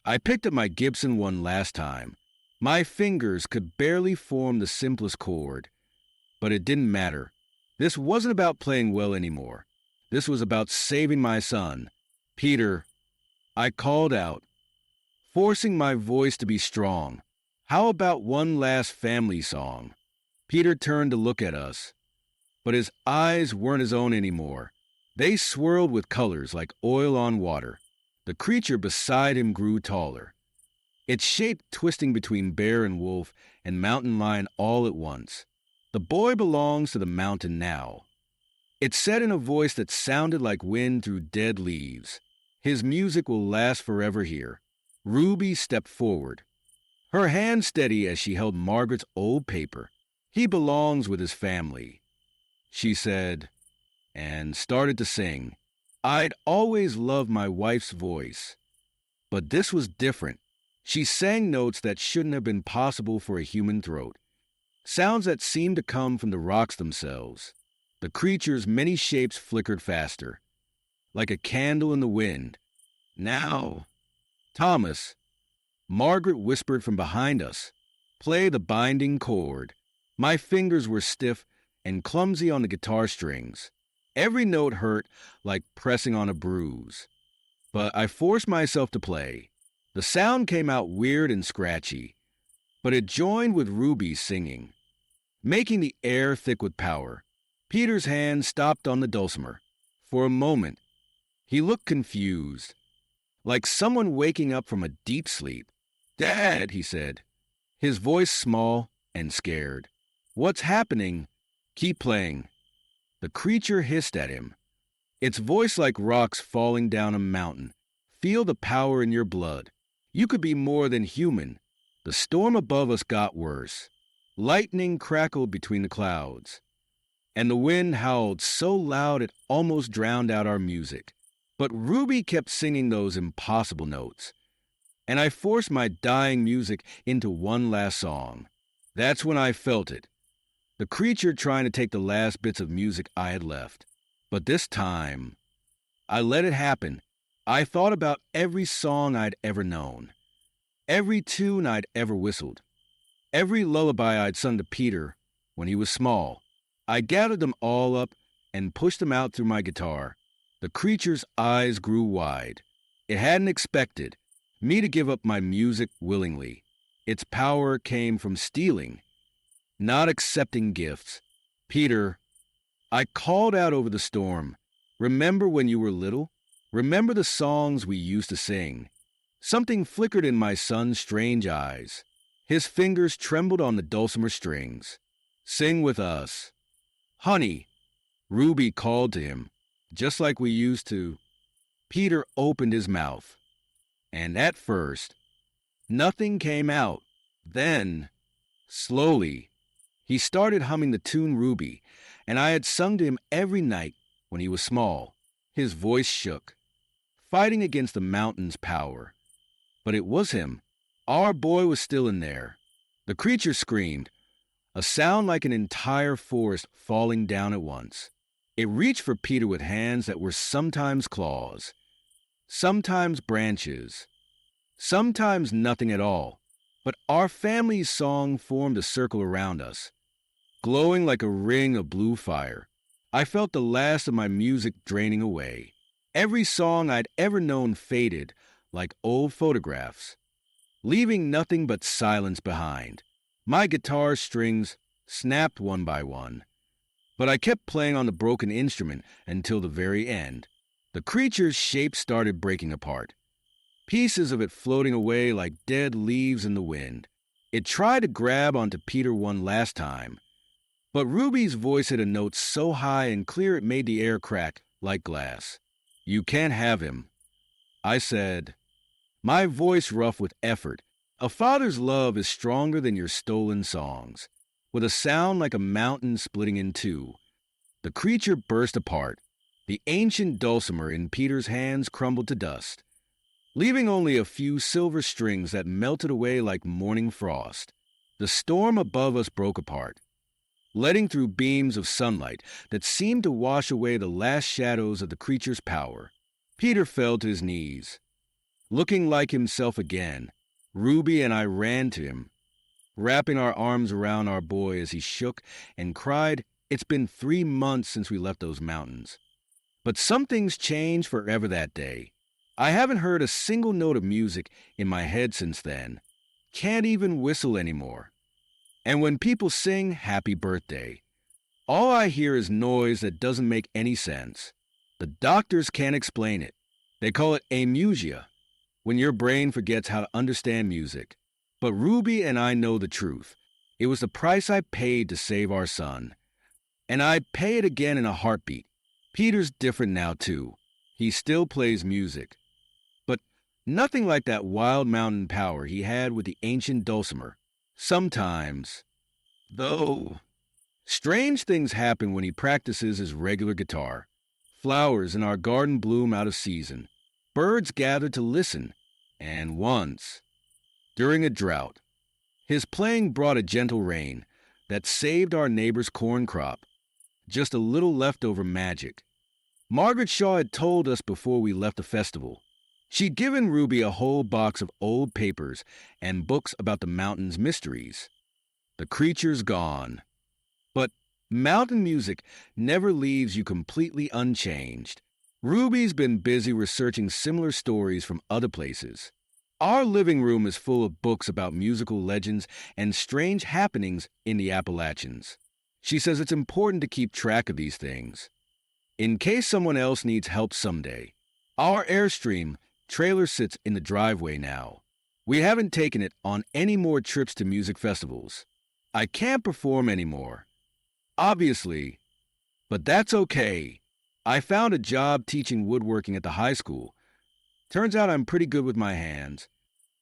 I picked up my Gibson one last time. My fingers could barely form the simplest chord, but it didn't matter. This wasn't about playing well anymore. This was about saving my son. "Peter," I called out, forcing my voice to be strong. "How about one last family song?" Peter turned to look at us, but his eyes weren't his own anymore. They swirled with colors like oil on water. The creature beside him grew taller, its shape twisting between bear and wolf and mountain lion all at once. "The boy belongs to the mountain now," it said in a voice that sounded like wind through dead leaves. "His music will last forever here." Ruby stepped forward, her hand steady as she held Margaret's old paper. "He belongs with his family," she said, and started to sing. I'd always loved my wife's voice, but this was different. She sang notes that shouldn't have been possible for a human throat, sounds that seemed to come from the rocks themselves. The creature's many shapes flickered faster, like a candle in the wind. Now, Thomas, Margaret whispered from behind us, play the binding chord. My fingers were stiff and clumsy on the guitar strings. Every note hurt like pressing on a bruise. But I forced myself to play. The sound came out weird and scratchy, but it joined with Ruby's singing, making the air thick with power. Peter's hand stopped on the dulcimer. For a moment, he looked confused, like someone waking up from a deep sleep. "Dad," he said, his voice small and scared. "What's happening?" "Keep playing." The creature hissed at him, its voice like rocks falling down a mountain. "Feel the power in your blood. You could be more than human." The storm above us got worse. Lightning crackled between the clouds, and the wind howled so loud it almost drowned out our music. But Ruby kept singing those impossible notes, and I forced my dying music into one last song. That's when I felt it, the creature trying to take the last bits of music I had left. But this time, I let it happen. I thought about every song I'd ever known, every tune I'd ever whistled, every lullaby I'd sung to Peter when he was small. I gathered them all up and pushed them out through my guitar. The creature's eyes grew wide. It hadn't expected me to give up my music willingly. Its power came from stealing, not accepting gifts. "Peter," I called out over the storm, "remember when you were little? Remember the songs we used to sing?" Something flickered in my son's strange eyes. His fingers trembled on the dulcimer strings. "Sing with us." "Honey," Ruby called to him, "just like we used to." Peter opened his mouth, and at first, nothing came out. Then, slowly, he started humming the tune Ruby and I had sung to him every night when he was small. His voice shook, fighting against the mountain's power. But it was him. Our boy was still in there. The creature screamed, a sound like an entire forest falling down at once. It reached for Peter with hands that were sometimes claws, sometimes branches, sometimes nothing at all. But our family's song formed a circle around us, glowing like a ring of blue fire. I felt the last of my music draining away. Every song I'd ever known faded like old photographs, leaving nothing but silence behind. My guitar strings snapped one by one, but I kept playing on the broken instrument until the very end. The creature's shape started breaking apart, pieces of it floating away like dead leaves in the wind. It tried to grab onto Peter one last time, but Ruby's voice hit a note so high and clear it made the air crack like glass. "You can't have him," I said, my voice rough with effort. "A father's love is stronger than your stolen songs." With a sound like a mountain splitting in two, the creature burst apart. The ancient dulcimer in Peter's hands crumbled to dust, leaving only a few silver strings that melted away like morning frost. The storm above us broke apart, letting through beams of sunlight that seemed to wash away the last shadows of the creature's power. Peter fell to his knees, looking like himself again. Ruby and I ran to him, wrapping our arms around our boy as he shook and cried. It's been 3 months since we left those mountains. But some things changed forever that day. I haven't heard a single note of music in my head since then. Can't even whistle anymore. And when people sing happy birthday, all I hear is noise that doesn't make any sense. The doctors can't explain it. They call it amusia, when your brain forgets how to understand music. But Ruby and I know the truth. It was the price I paid to save our son, and I'd pay it again in a heartbeat. Peter's different now, too. He still plays music, but nothing like that wild mountain power he had with the ancient dulcimer. Sometimes, though, strange things happen when he practices his regular guitar. Flowers in our garden bloom out of season. Birds gather to listen, and once, during a drought. His playing brought a gentle rain that saved our neighbor's corn crop. Just a little leftover magic. Margaret Shaw had told us before we left the festival. She'd given Ruby a whole box of old papers and books about the mountain's mysteries. The creature's gone. But mountain music never leaves you completely unchanged. Ruby's been busy researching similar stories from other places. Our living room is full of books about musical legends and strange happenings in the Appalachians. She says it's important to keep track of these things, in case someone else needs help someday. Our Airstream trailer sits in the driveway now. We haven't taken it on any more trips to music festivals. I can't perform anymore, obviously, but that's okay. I found a job teaching woodworking at the high school. Turns out I'm pretty good with my hands,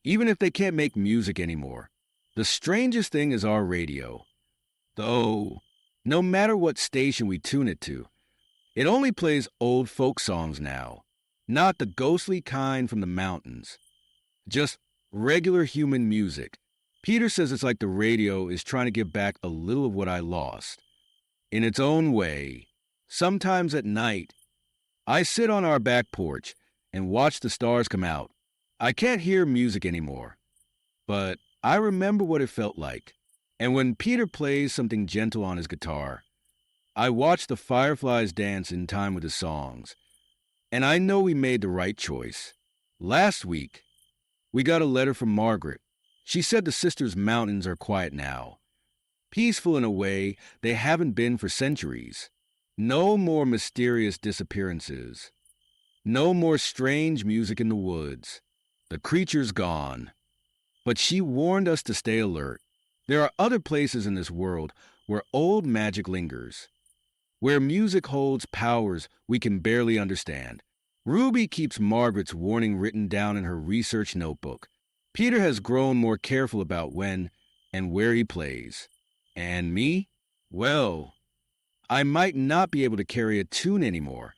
even if they can't make music anymore. The strangest thing is our radio. Though, no matter what station we tune it to, it only plays old folk songs now. Not the ghostly kind from the mountains. Just regular human music. Peter says it's like the radio is trying to give back a little of what I lost. In its own way. Sometimes at night, I sit on our back porch and watch the stars come out. I can't hear music anymore, but I remember what it felt like. And when Peter plays something gentle on his guitar, I watch the fireflies dance in time with the songs. And I know we made the right choice. Last week, we got a letter from Margaret. She said the sisters' mountains are quiet now. Peaceful in a way they haven't been for centuries. No more mysterious disappearances. No more strange music in the woods. The creature's gone. But she warned us to stay alert. There are other places in this world where old magic lingers, where music holds powers we can barely understand. Ruby keeps Margaret's warning written down in her research notebook. Peter has grown more careful about when and where he plays. And me? Well, I might not be able to carry a tune anymore,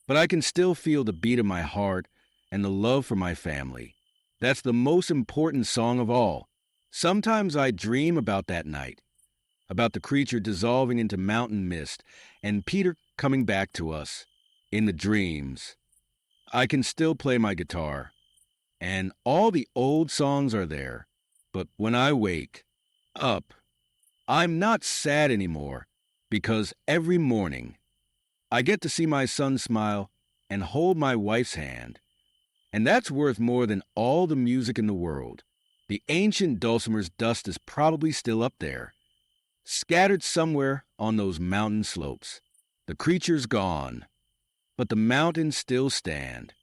but I can still feel the beat of my heart and the love for my family. That's the most important song of all. Sometimes I dream about that night, about the creature dissolving into mountain mist and Peter coming back to us. In the dreams, I can still play my guitar, and all the old songs are there. But when I wake up, I'm not sad anymore, because every morning I get to see my son smile and hold my wife's hand. And that's worth more than all the music in the world. The ancient dulcimer's dust is probably still up there, scattered somewhere on those mountain slopes. The creature's gone, but the mountains still stand,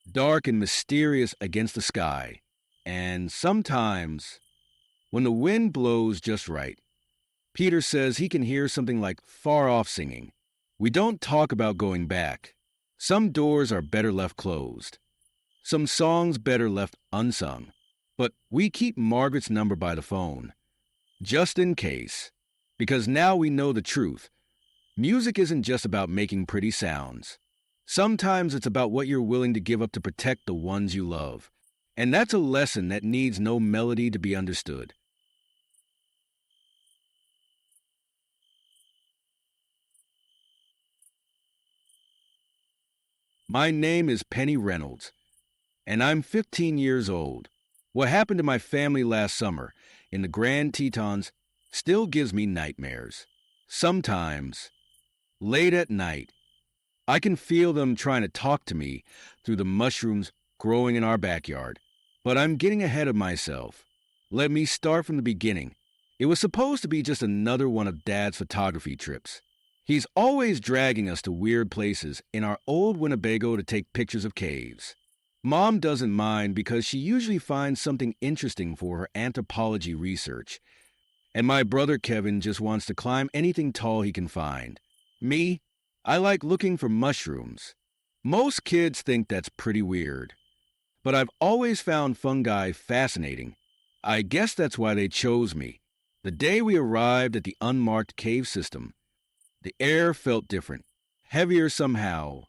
dark and mysterious against the sky. And sometimes, when the wind blows just right, Peter says he can hear something like far-off singing. We don't talk about going back. Some doors are better left closed. Some songs better left unsung. But we keep Margaret's number by the phone, just in case, because now we know the truth. Music isn't just about making pretty sounds. Sometimes it's about what you're willing to give up to protect the ones you love. And that's a lesson that needs no melody to be understood. My name is Penny Reynolds, and I'm 15 years old. What happened to my family last summer in the Grand Tetons still gives me nightmares. Sometimes, late at night, I can feel them trying to talk to me through the mushrooms growing in our backyard. But I'm getting ahead of myself. Let me start from the beginning. It was supposed to be just another one of Dad's photography trips. He's always dragging us to weird places in our old Winnebago to take pictures of caves. Mom doesn't mind because she usually finds something interesting for her anthropology research. And my brother Kevin just wants to climb anything tall he can find. Me, I like looking for mushrooms. Most kids think that's pretty weird. But I've always found fungi fascinating. I guess that's why they chose me. The day we arrived at the unmarked cave system, the air felt different, heavier somehow,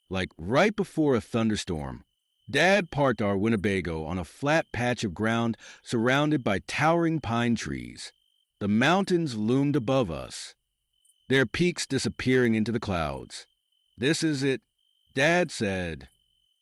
like right before a thunderstorm. Dad parked our Winnebago on a flat patch of ground surrounded by towering pine trees. The mountains loomed above us, their peaks disappearing into the clouds. "This is it," Dad said,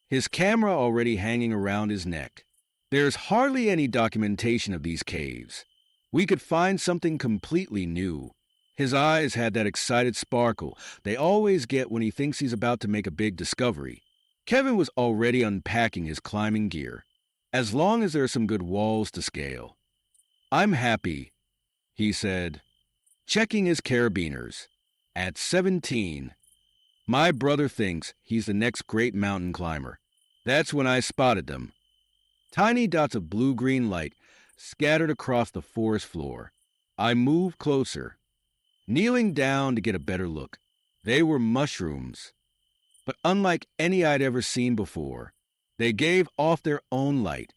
his camera already hanging around his neck. "There's hardly any documentation of these caves. We could find something completely new." His eyes had that excited sparkle they always get when he thinks he's about to make a big discovery. Kevin was already unpacking his climbing gear. "As long as there are some good walls to scale." "I'm happy," he said, checking his carabiners. "At 17, my brother thinks he's the next great mountain climber." That's when I spotted them. Tiny dots of blue-green light scattered across the forest floor. I moved closer, kneeling down to get a better look. They were mushrooms, but unlike any I'd ever seen before. They gave off their own light,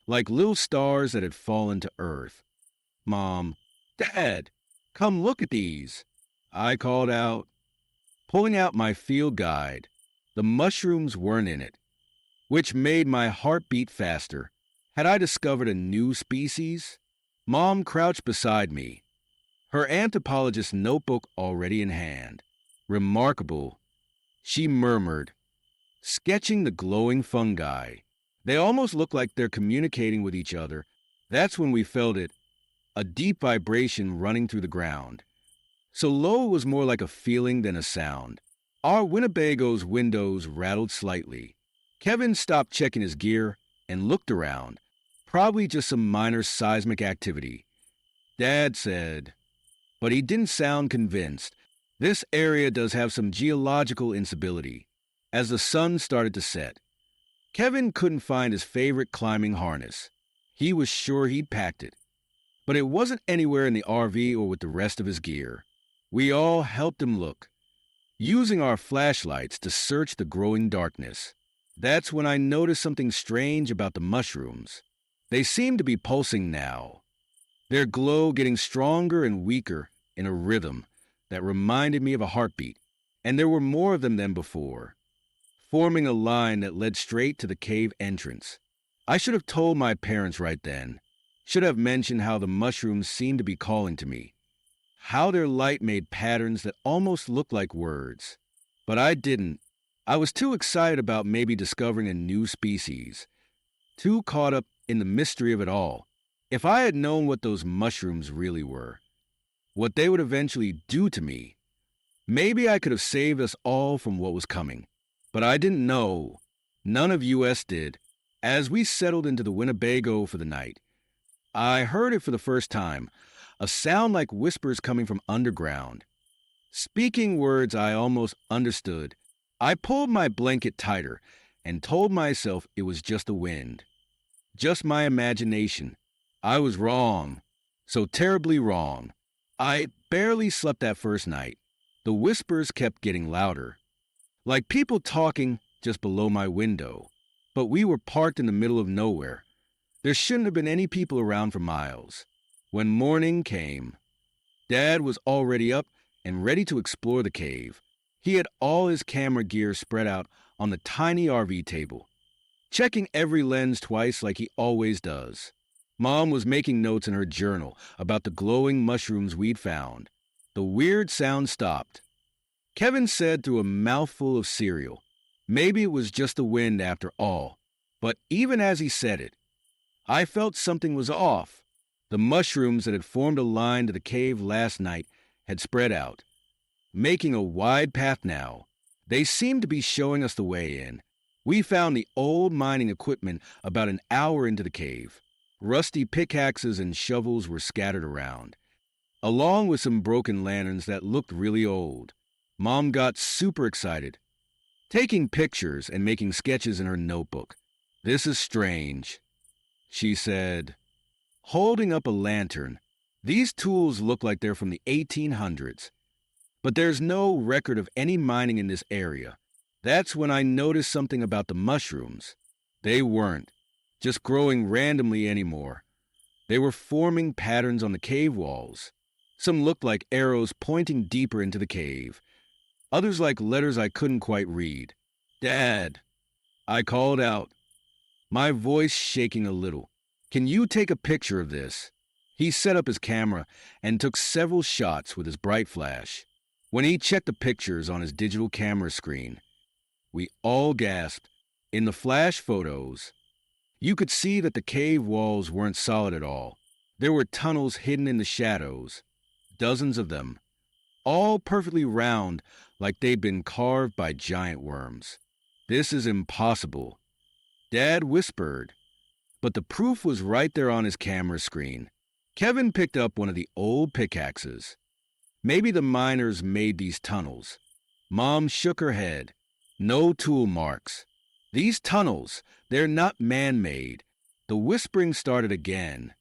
like little stars that had fallen to earth. "Mom, Dad, come look at these," I called out, pulling out my field guide. The mushrooms weren't in it, which made my heart beat faster. Had I discovered a new species? Mom crouched beside me, her anthropologist's notebook already in hand. "Remarkable," she murmured, sketching the glowing fungi. "They almost look like they're communicating with each other." That's when we felt it, a deep vibration running through the ground. So low it was more like a feeling than a sound. Our Winnebago's windows rattled slightly. Kevin stopped checking his gear and looked around, probably just some minor seismic activity. Dad said, but he didn't sound convinced. "This area does have some geological instability." As the sun started to set, Kevin couldn't find his favorite climbing harness. He was sure he'd packed it, but it wasn't anywhere in the RV or with the rest of his gear. We all helped him look, using our flashlights to search the growing darkness. That's when I noticed something strange about the mushrooms. They seemed to be pulsing now, their glow getting stronger and weaker in a rhythm that reminded me of a heartbeat. And there were more of them than before, forming a line that led straight to the cave entrance. I should have told my parents right then. Should have mentioned how the mushrooms seemed to be calling to me, how their light made patterns that almost looked like words. But I didn't. I was too excited about maybe discovering a new species, too caught up in the mystery of it all. If I had known what those mushrooms really were, what they would eventually do to me, maybe I could have saved us all from what was coming. But I didn't know. None of us did. As we settled into the Winnebago for the night, I heard it for the first time, a sound like whispers coming from underground. Speaking words I almost understood. I pulled my blanket tighter and told myself it was just the wind, just my imagination. I was wrong, so terribly wrong. I barely slept that first night. The whispers kept getting louder, like people talking just below my window. But we were parked in the middle of nowhere. There shouldn't have been any people around for miles. When morning came, Dad was already up and ready to explore the cave. He had all his camera gear spread out on the tiny RV table, checking every lens twice like he always does. Mom was making notes in her journal about the glowing mushrooms we'd found. The weird sound stopped. Kevin said through a mouthful of cereal, maybe it was just the wind after all. But even as he said it, I felt something was off. The mushrooms that had formed a line to the cave last night had spread out, making a wide path now. They seemed to be showing us the way in. We found the old mining equipment about an hour into the cave. Rusty pickaxes and shovels were scattered around, along with some broken lanterns that looked really old. Mom got super excited, taking pictures and making sketches in her notebook. "This is strange," she said, holding up a lantern. "These tools look like they're from the 1800s, but there's no record of any mining in this area." That's when I noticed something about the mushrooms. They weren't just growing randomly anymore. They were forming patterns on the cave walls. Some looked like arrows pointing deeper into the cave, others like letters I couldn't quite read. "Dad," I called out, my voice shaking a little. Can you take a picture of this? He set up his camera and took several shots with his bright flash. When he checked the pictures on his digital camera screen, we all gasped. In the flash photos, you could see that the cave walls weren't solid at all. There were tunnels hidden in the shadows, dozens of them, all perfectly round like they'd been carved by giant worms. This is impossible, Dad whispered, but the proof was right there on his camera screen. Kevin picked up one of the old pickaxes. Maybe the miners made these tunnels. Mom shook her head. No tool marks. These tunnels, they're not man-made. The whispering started again,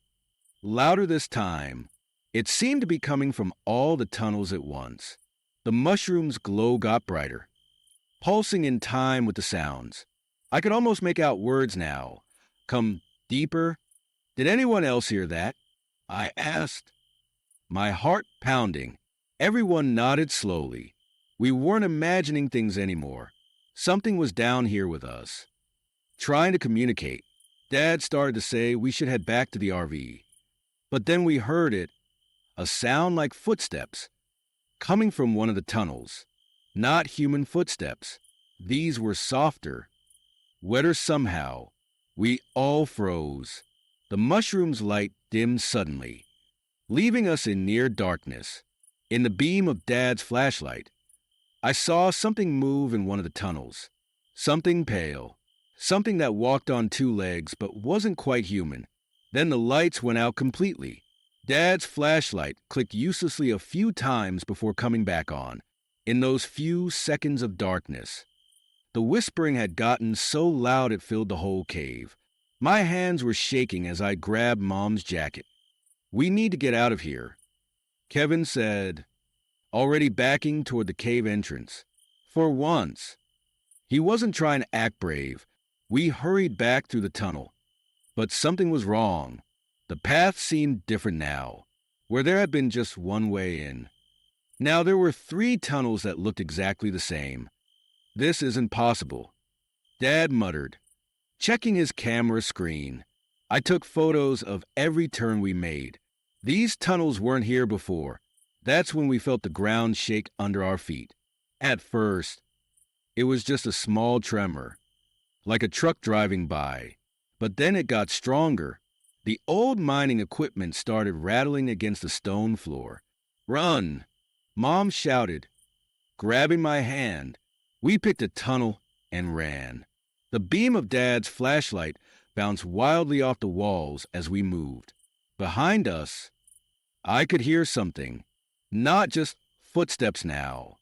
louder this time. It seemed to be coming from all the tunnels at once. The mushroom's glow got brighter, pulsing in time with the sounds. I could almost make out words now. Come deeper. Did anyone else hear that? I asked, my heart pounding. Everyone nodded slowly. We weren't imagining things anymore. Something was down here with us, trying to communicate. Dad started to say we should head back to the RV. But then we heard it, a sound like footsteps, coming from one of the tunnels. Not human footsteps. These were softer, wetter somehow. We all froze. The mushroom's light dimmed suddenly, leaving us in near darkness. In the beam of Dad's flashlight, I saw something move in one of the tunnels. Something pale. Something that walked on two legs but wasn't quite human. Then the lights went out completely. Dad's flashlight clicked uselessly a few times before coming back on. In those few seconds of darkness, the whispering had gotten so loud it filled the whole cave. My hands were shaking as I grabbed Mom's jacket. We need to get out of here, Kevin said, already backing toward the cave entrance. For once, he wasn't trying to act brave. We hurried back through the tunnel. But something was wrong. The path seemed different now, where there had been just one way in. Now there were 3 tunnels that looked exactly the same. This isn't possible, Dad muttered, checking his camera screen. I took photos of every turn we made. These tunnels weren't here before. That's when we felt the ground shake under our feet. At first, it was just a small tremor, like a truck driving by. But then it got stronger. The old mining equipment started rattling against the stone floor. Run! Mom shouted, grabbing my hand. We picked a tunnel and ran. The beam of Dad's flashlight bounced wildly off the walls as we moved. Behind us, I could hear something. Not just footsteps now,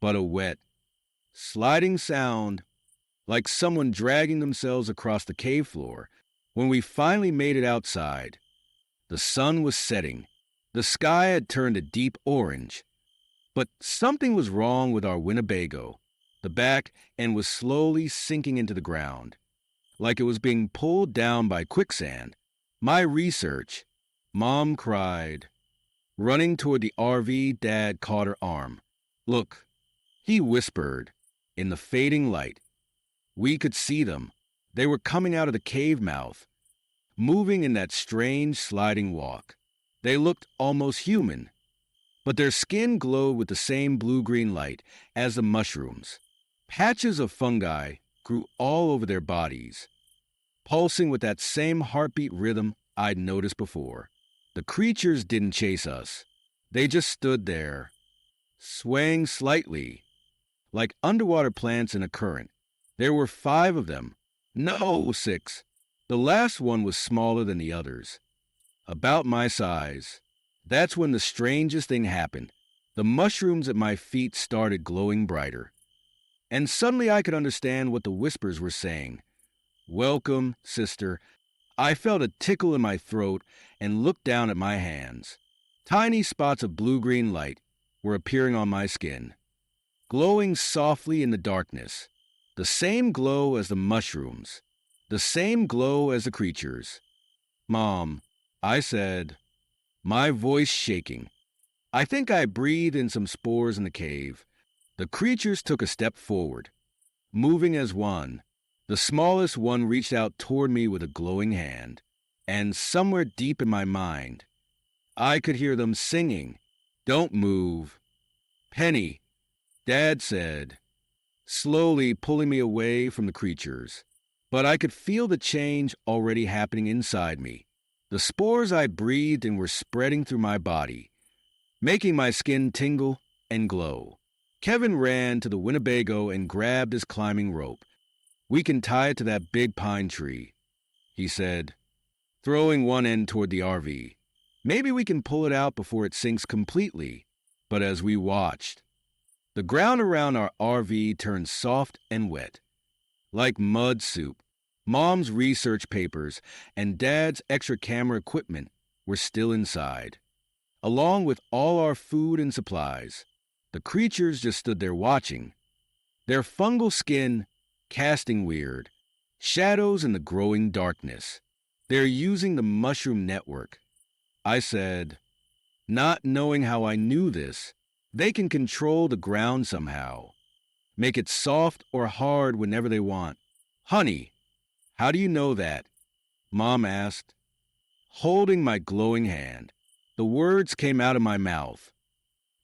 but a wet, sliding sound, like someone dragging themselves across the cave floor. When we finally made it outside, the sun was setting. The sky had turned a deep orange. But something was wrong with our Winnebago. The back end was slowly sinking into the ground, like it was being pulled down by quicksand. My research, Mom cried. Running toward the RV, Dad caught her arm. Look, he whispered. In the fading light, we could see them. They were coming out of the cave mouth, moving in that strange sliding walk. They looked almost human, but their skin glowed with the same blue-green light as the mushrooms. Patches of fungi grew all over their bodies, pulsing with that same heartbeat rhythm I'd noticed before. The creatures didn't chase us. They just stood there, swaying slightly, like underwater plants in a current. There were 5 of them. No, 6. The last one was smaller than the others, about my size. That's when the strangest thing happened. The mushrooms at my feet started glowing brighter. And suddenly I could understand what the whispers were saying. Welcome, sister. I felt a tickle in my throat and looked down at my hands. Tiny spots of blue-green light were appearing on my skin, glowing softly in the darkness. The same glow as the mushrooms, the same glow as the creatures. Mom, I said, my voice shaking. I think I breathed in some spores in the cave. The creatures took a step forward, moving as one. The smallest one reached out toward me with a glowing hand, and somewhere deep in my mind, I could hear them singing, "Don't move." "Penny," Dad said, slowly pulling me away from the creatures. But I could feel the change already happening inside me. The spores I breathed in were spreading through my body, making my skin tingle and glow. Kevin ran to the Winnebago and grabbed his climbing rope. "We can tie it to that big pine tree," he said, throwing one end toward the RV. "Maybe we can pull it out before it sinks completely." But as we watched, the ground around our RV turned soft and wet, like mud soup. Mom's research papers and Dad's extra camera equipment were still inside, along with all our food and supplies. The creatures just stood there watching, their fungal skin casting weird shadows in the growing darkness. "They're using the mushroom network," I said, not knowing how I knew this. "They can control the ground somehow, make it soft or hard whenever they want." "Honey, how do you know that?" Mom asked, holding my glowing hand. The words came out of my mouth,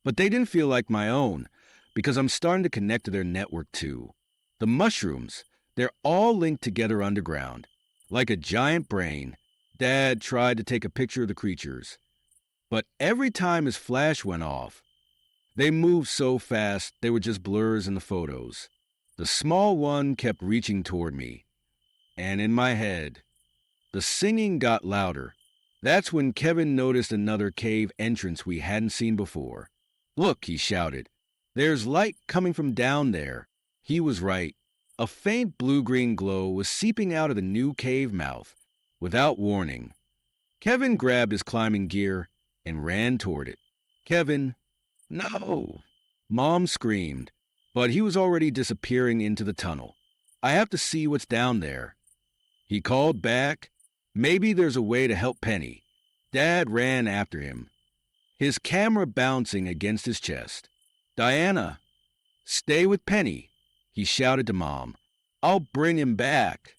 but they didn't feel like my own, because I'm starting to connect to their network too. The mushrooms, they're all linked together underground, like a giant brain. Dad tried to take a picture of the creatures, but every time his flash went off, they moved so fast they were just blurs in the photos. The small one kept reaching toward me, and in my head, the singing got louder. That's when Kevin noticed another cave entrance we hadn't seen before. "Look," he shouted, "there's light coming from down there." He was right. A faint blue-green glow was seeping out of the new cave mouth. Without warning, Kevin grabbed his climbing gear and ran toward it. "Kevin, no!" Mom screamed, but he was already disappearing into the tunnel. "I have to see what's down there." He called back, "Maybe there's a way to help Penny." Dad ran after him, his camera bouncing against his chest. "Diana, stay with Penny," he shouted to Mom. "I'll bring him back."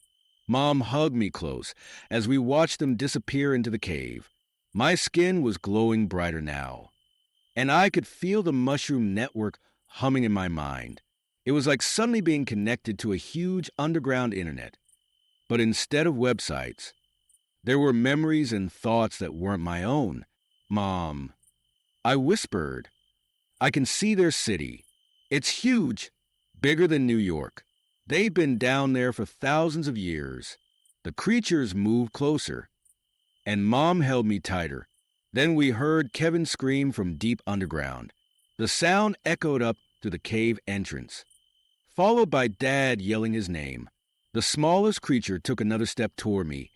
Mom hugged me close as we watched them disappear into the cave. My skin was glowing brighter now, and I could feel the mushroom network humming in my mind. It was like suddenly being connected to a huge underground internet. But instead of websites, there were memories and thoughts that weren't my own. "Mom," I whispered, "I can see their city. It's huge, bigger than New York. They've been down there for thousands of years." The creatures moved closer, and Mom held me tighter. Then we heard Kevin scream from deep underground. The sound echoed up to the cave entrance, followed by Dad yelling his name. The smallest creature took another step toward me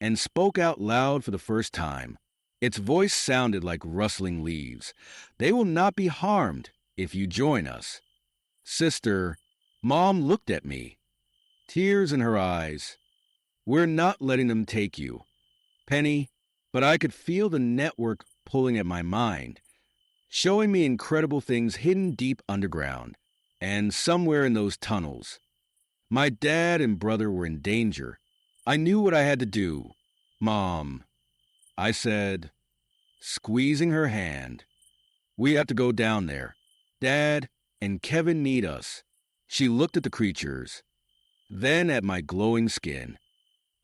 and spoke out loud for the first time. Its voice sounded like rustling leaves. "They will not be harmed if you join us." "Sister," Mom looked at me, tears in her eyes. "We're not letting them take you, Penny." But I could feel the network pulling at my mind, showing me incredible things hidden deep underground. And somewhere in those tunnels, my dad and brother were in danger. I knew what I had to do. "Mom," I said, squeezing her hand, "we have to go down there. Dad and Kevin need us." She looked at the creatures, then at my glowing skin.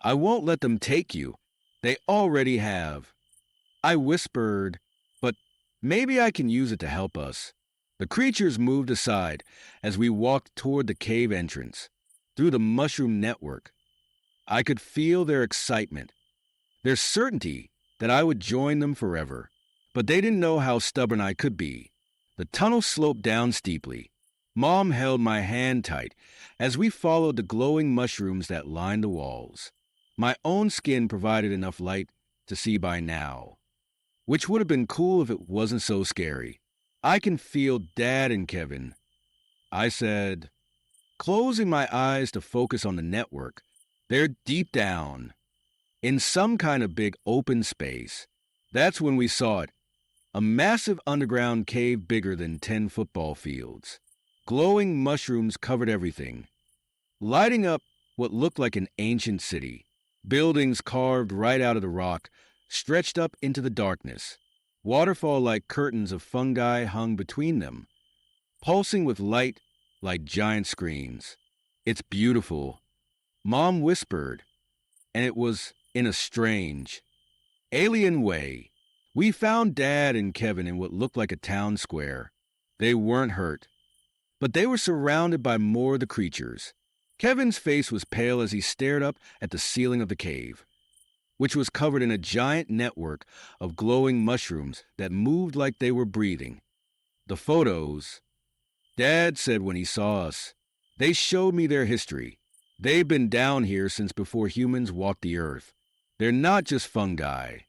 "I won't let them take you. They already have." I whispered, "But maybe I can use it to help us." The creatures moved aside as we walked toward the cave entrance, through the mushroom network. I could feel their excitement, their certainty that I would join them forever. But they didn't know how stubborn I could be. The tunnel sloped down steeply. Mom held my hand tight as we followed the glowing mushrooms that lined the walls. My own skin provided enough light to see by now, which would have been cool if it wasn't so scary. "I can feel Dad and Kevin," I said, closing my eyes to focus on the network. "They're deep down, in some kind of big open space." That's when we saw it, a massive underground cave bigger than 10 football fields. Glowing mushrooms covered everything, lighting up what looked like an ancient city. Buildings carved right out of the rock, stretched up into the darkness. Waterfall-like curtains of fungi hung between them, pulsing with light like giant screens. "It's beautiful," Mom whispered, and it was in a strange, alien way. We found Dad and Kevin in what looked like a town square. They weren't hurt, but they were surrounded by more of the creatures. Kevin's face was pale as he stared up at the ceiling of the cave, which was covered in a giant network of glowing mushrooms that moved like they were breathing. The photos, Dad said when he saw us, they showed me their history. They've been down here since before humans walked the earth. They're not just fungi.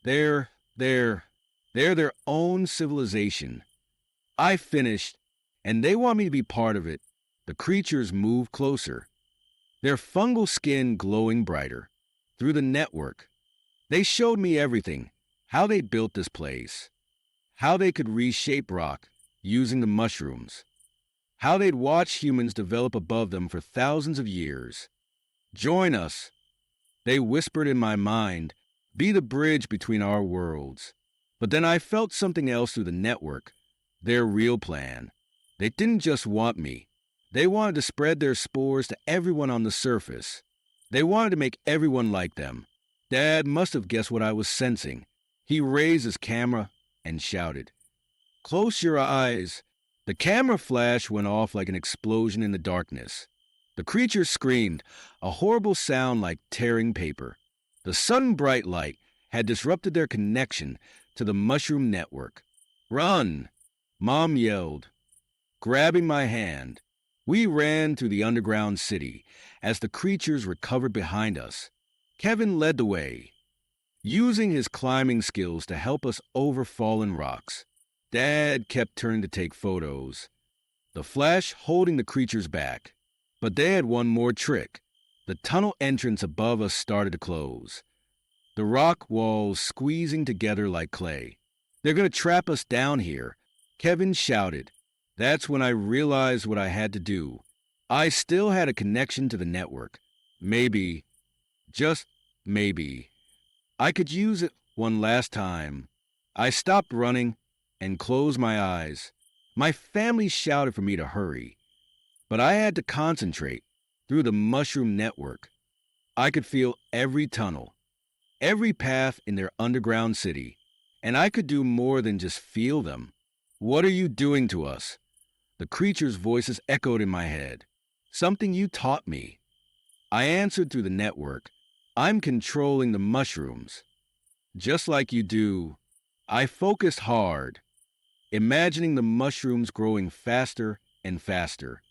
They're their own civilization. I finished, and they want me to be part of it. The creatures moved closer, their fungal skin glowing brighter. Through the network, they showed me everything, how they built this place, how they could reshape rock using the mushrooms, how they'd watched humans develop above them for thousands of years. "Join us," they whispered in my mind, "be the bridge between our worlds." But then I felt something else through the network, their real plan. They didn't just want me. They wanted to spread their spores to everyone on the surface. They wanted to make everyone like them. Dad must have guessed what I was sensing. He raised his camera and shouted, "Close your eyes." The camera flash went off like an explosion in the darkness. The creatures screamed, a horrible sound like tearing paper. The sudden bright light had disrupted their connection to the mushroom network. "Run!" Mom yelled, grabbing my hand. We ran through the underground city as the creatures recovered behind us. Kevin led the way, using his climbing skills to help us over fallen rocks. Dad kept turning to take photos, the flash holding the creatures back. But they had one more trick. The tunnel entrance above us started to close, the rock walls squeezing together like clay. "They're going to trap us down here," Kevin shouted. That's when I realized what I had to do. I still had a connection to the network. Maybe, just maybe, I could use it one last time. I stopped running and closed my eyes. My family shouted for me to hurry, but I had to concentrate. Through the mushroom network, I could feel every tunnel, every path in their underground city, and I could do more than just feel them. "What are you doing to us?" The creatures' voices echoed in my head. "Something you taught me." I answered through the network. "I'm controlling the mushrooms." "Just like you do." I focused hard, imagining the mushrooms growing faster and faster,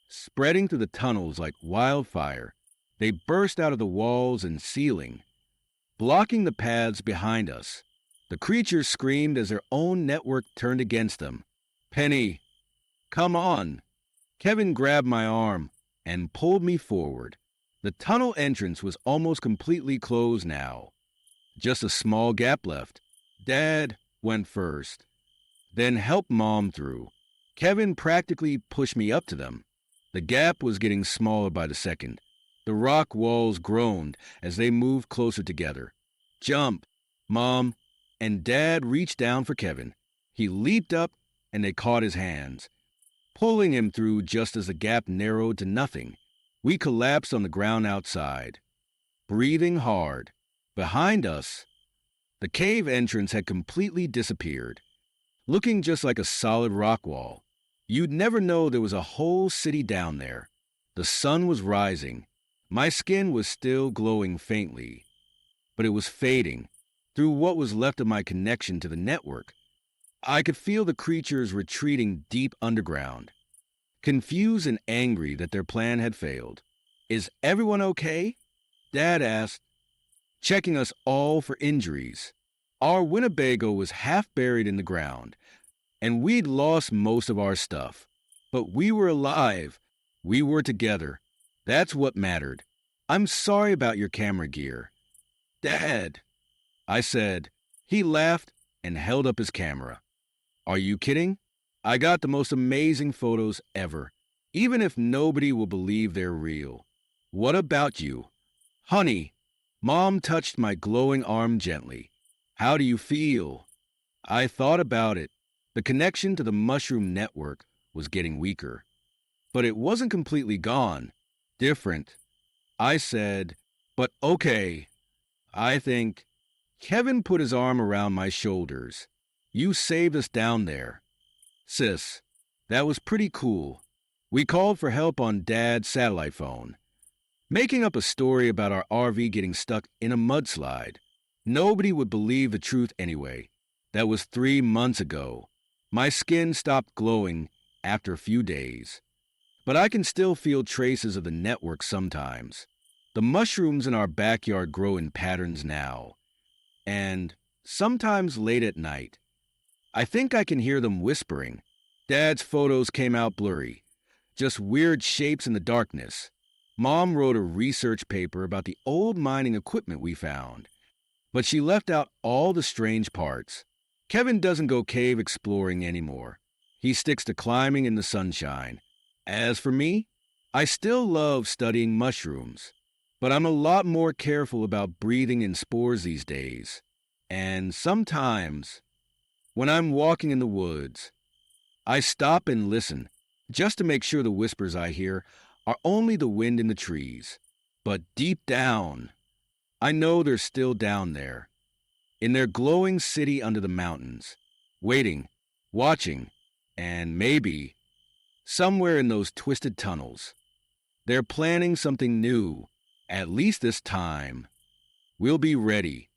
spreading through the tunnels like wildfire. They burst out of the walls and ceiling, blocking the paths behind us. The creatures screamed as their own network turned against them. "Penny, come on." Kevin grabbed my arm and pulled me forward. The tunnel entrance was almost completely closed now. Just a small gap left. Dad went first, then helped Mom through. Kevin practically pushed me up to them. The gap was getting smaller by the second. The rock walls groaned as they moved closer together. "Jump!" Mom and Dad reached down for Kevin. He leaped up and they caught his hands, pulling him through just as the gap narrowed to nothing. We collapsed on the ground outside, breathing hard. Behind us, the cave entrance had completely disappeared, looking just like a solid rock wall. You'd never know there was a whole city down there. The sun was rising. My skin was still glowing faintly, but it was fading through what was left of my connection to the network. I could feel the creatures retreating deep underground, confused and angry that their plan had failed. "Is everyone okay?" Dad asked, checking us all for injuries. Our Winnebago was half buried in the ground, and we'd lost most of our stuff. But we were alive. We were together. That's what mattered. "I'm sorry about your camera gear." "Dad," I said. He laughed and held up his camera. "Are you kidding? I got the most amazing photos ever, even if nobody will believe they're real." What about you? Honey, Mom touched my glowing arm gently. How do you feel? I thought about it. The connection to the mushroom network was getting weaker. But it wasn't completely gone. Different. I said, but okay. I think. Kevin put his arm around my shoulders. You saved us down there. Sis, that was pretty cool. We called for help on Dad's satellite phone, making up a story about our RV getting stuck in a mudslide. Nobody would believe the truth anyway. That was 3 months ago. My skin stopped glowing after a few days, but I can still feel traces of the network sometimes. The mushrooms in our backyard grow in patterns now, and sometimes late at night, I think I can hear them whispering. Dad's photos came out blurry, just weird shapes in the darkness. Mom wrote a research paper about the old mining equipment we found, but she left out all the strange parts. Kevin doesn't go cave exploring anymore. He sticks to climbing in the sunshine. As for me, I still love studying mushrooms, but I'm a lot more careful about breathing in spores these days. And sometimes, when I'm walking in the woods, I stop and listen, just to make sure the whispers I hear are only the wind in the trees. But deep down, I know they're still down there, in their glowing city under the mountains, waiting, watching, and maybe, somewhere in those twisted tunnels, they're planning something new. At least this time, we'll be ready.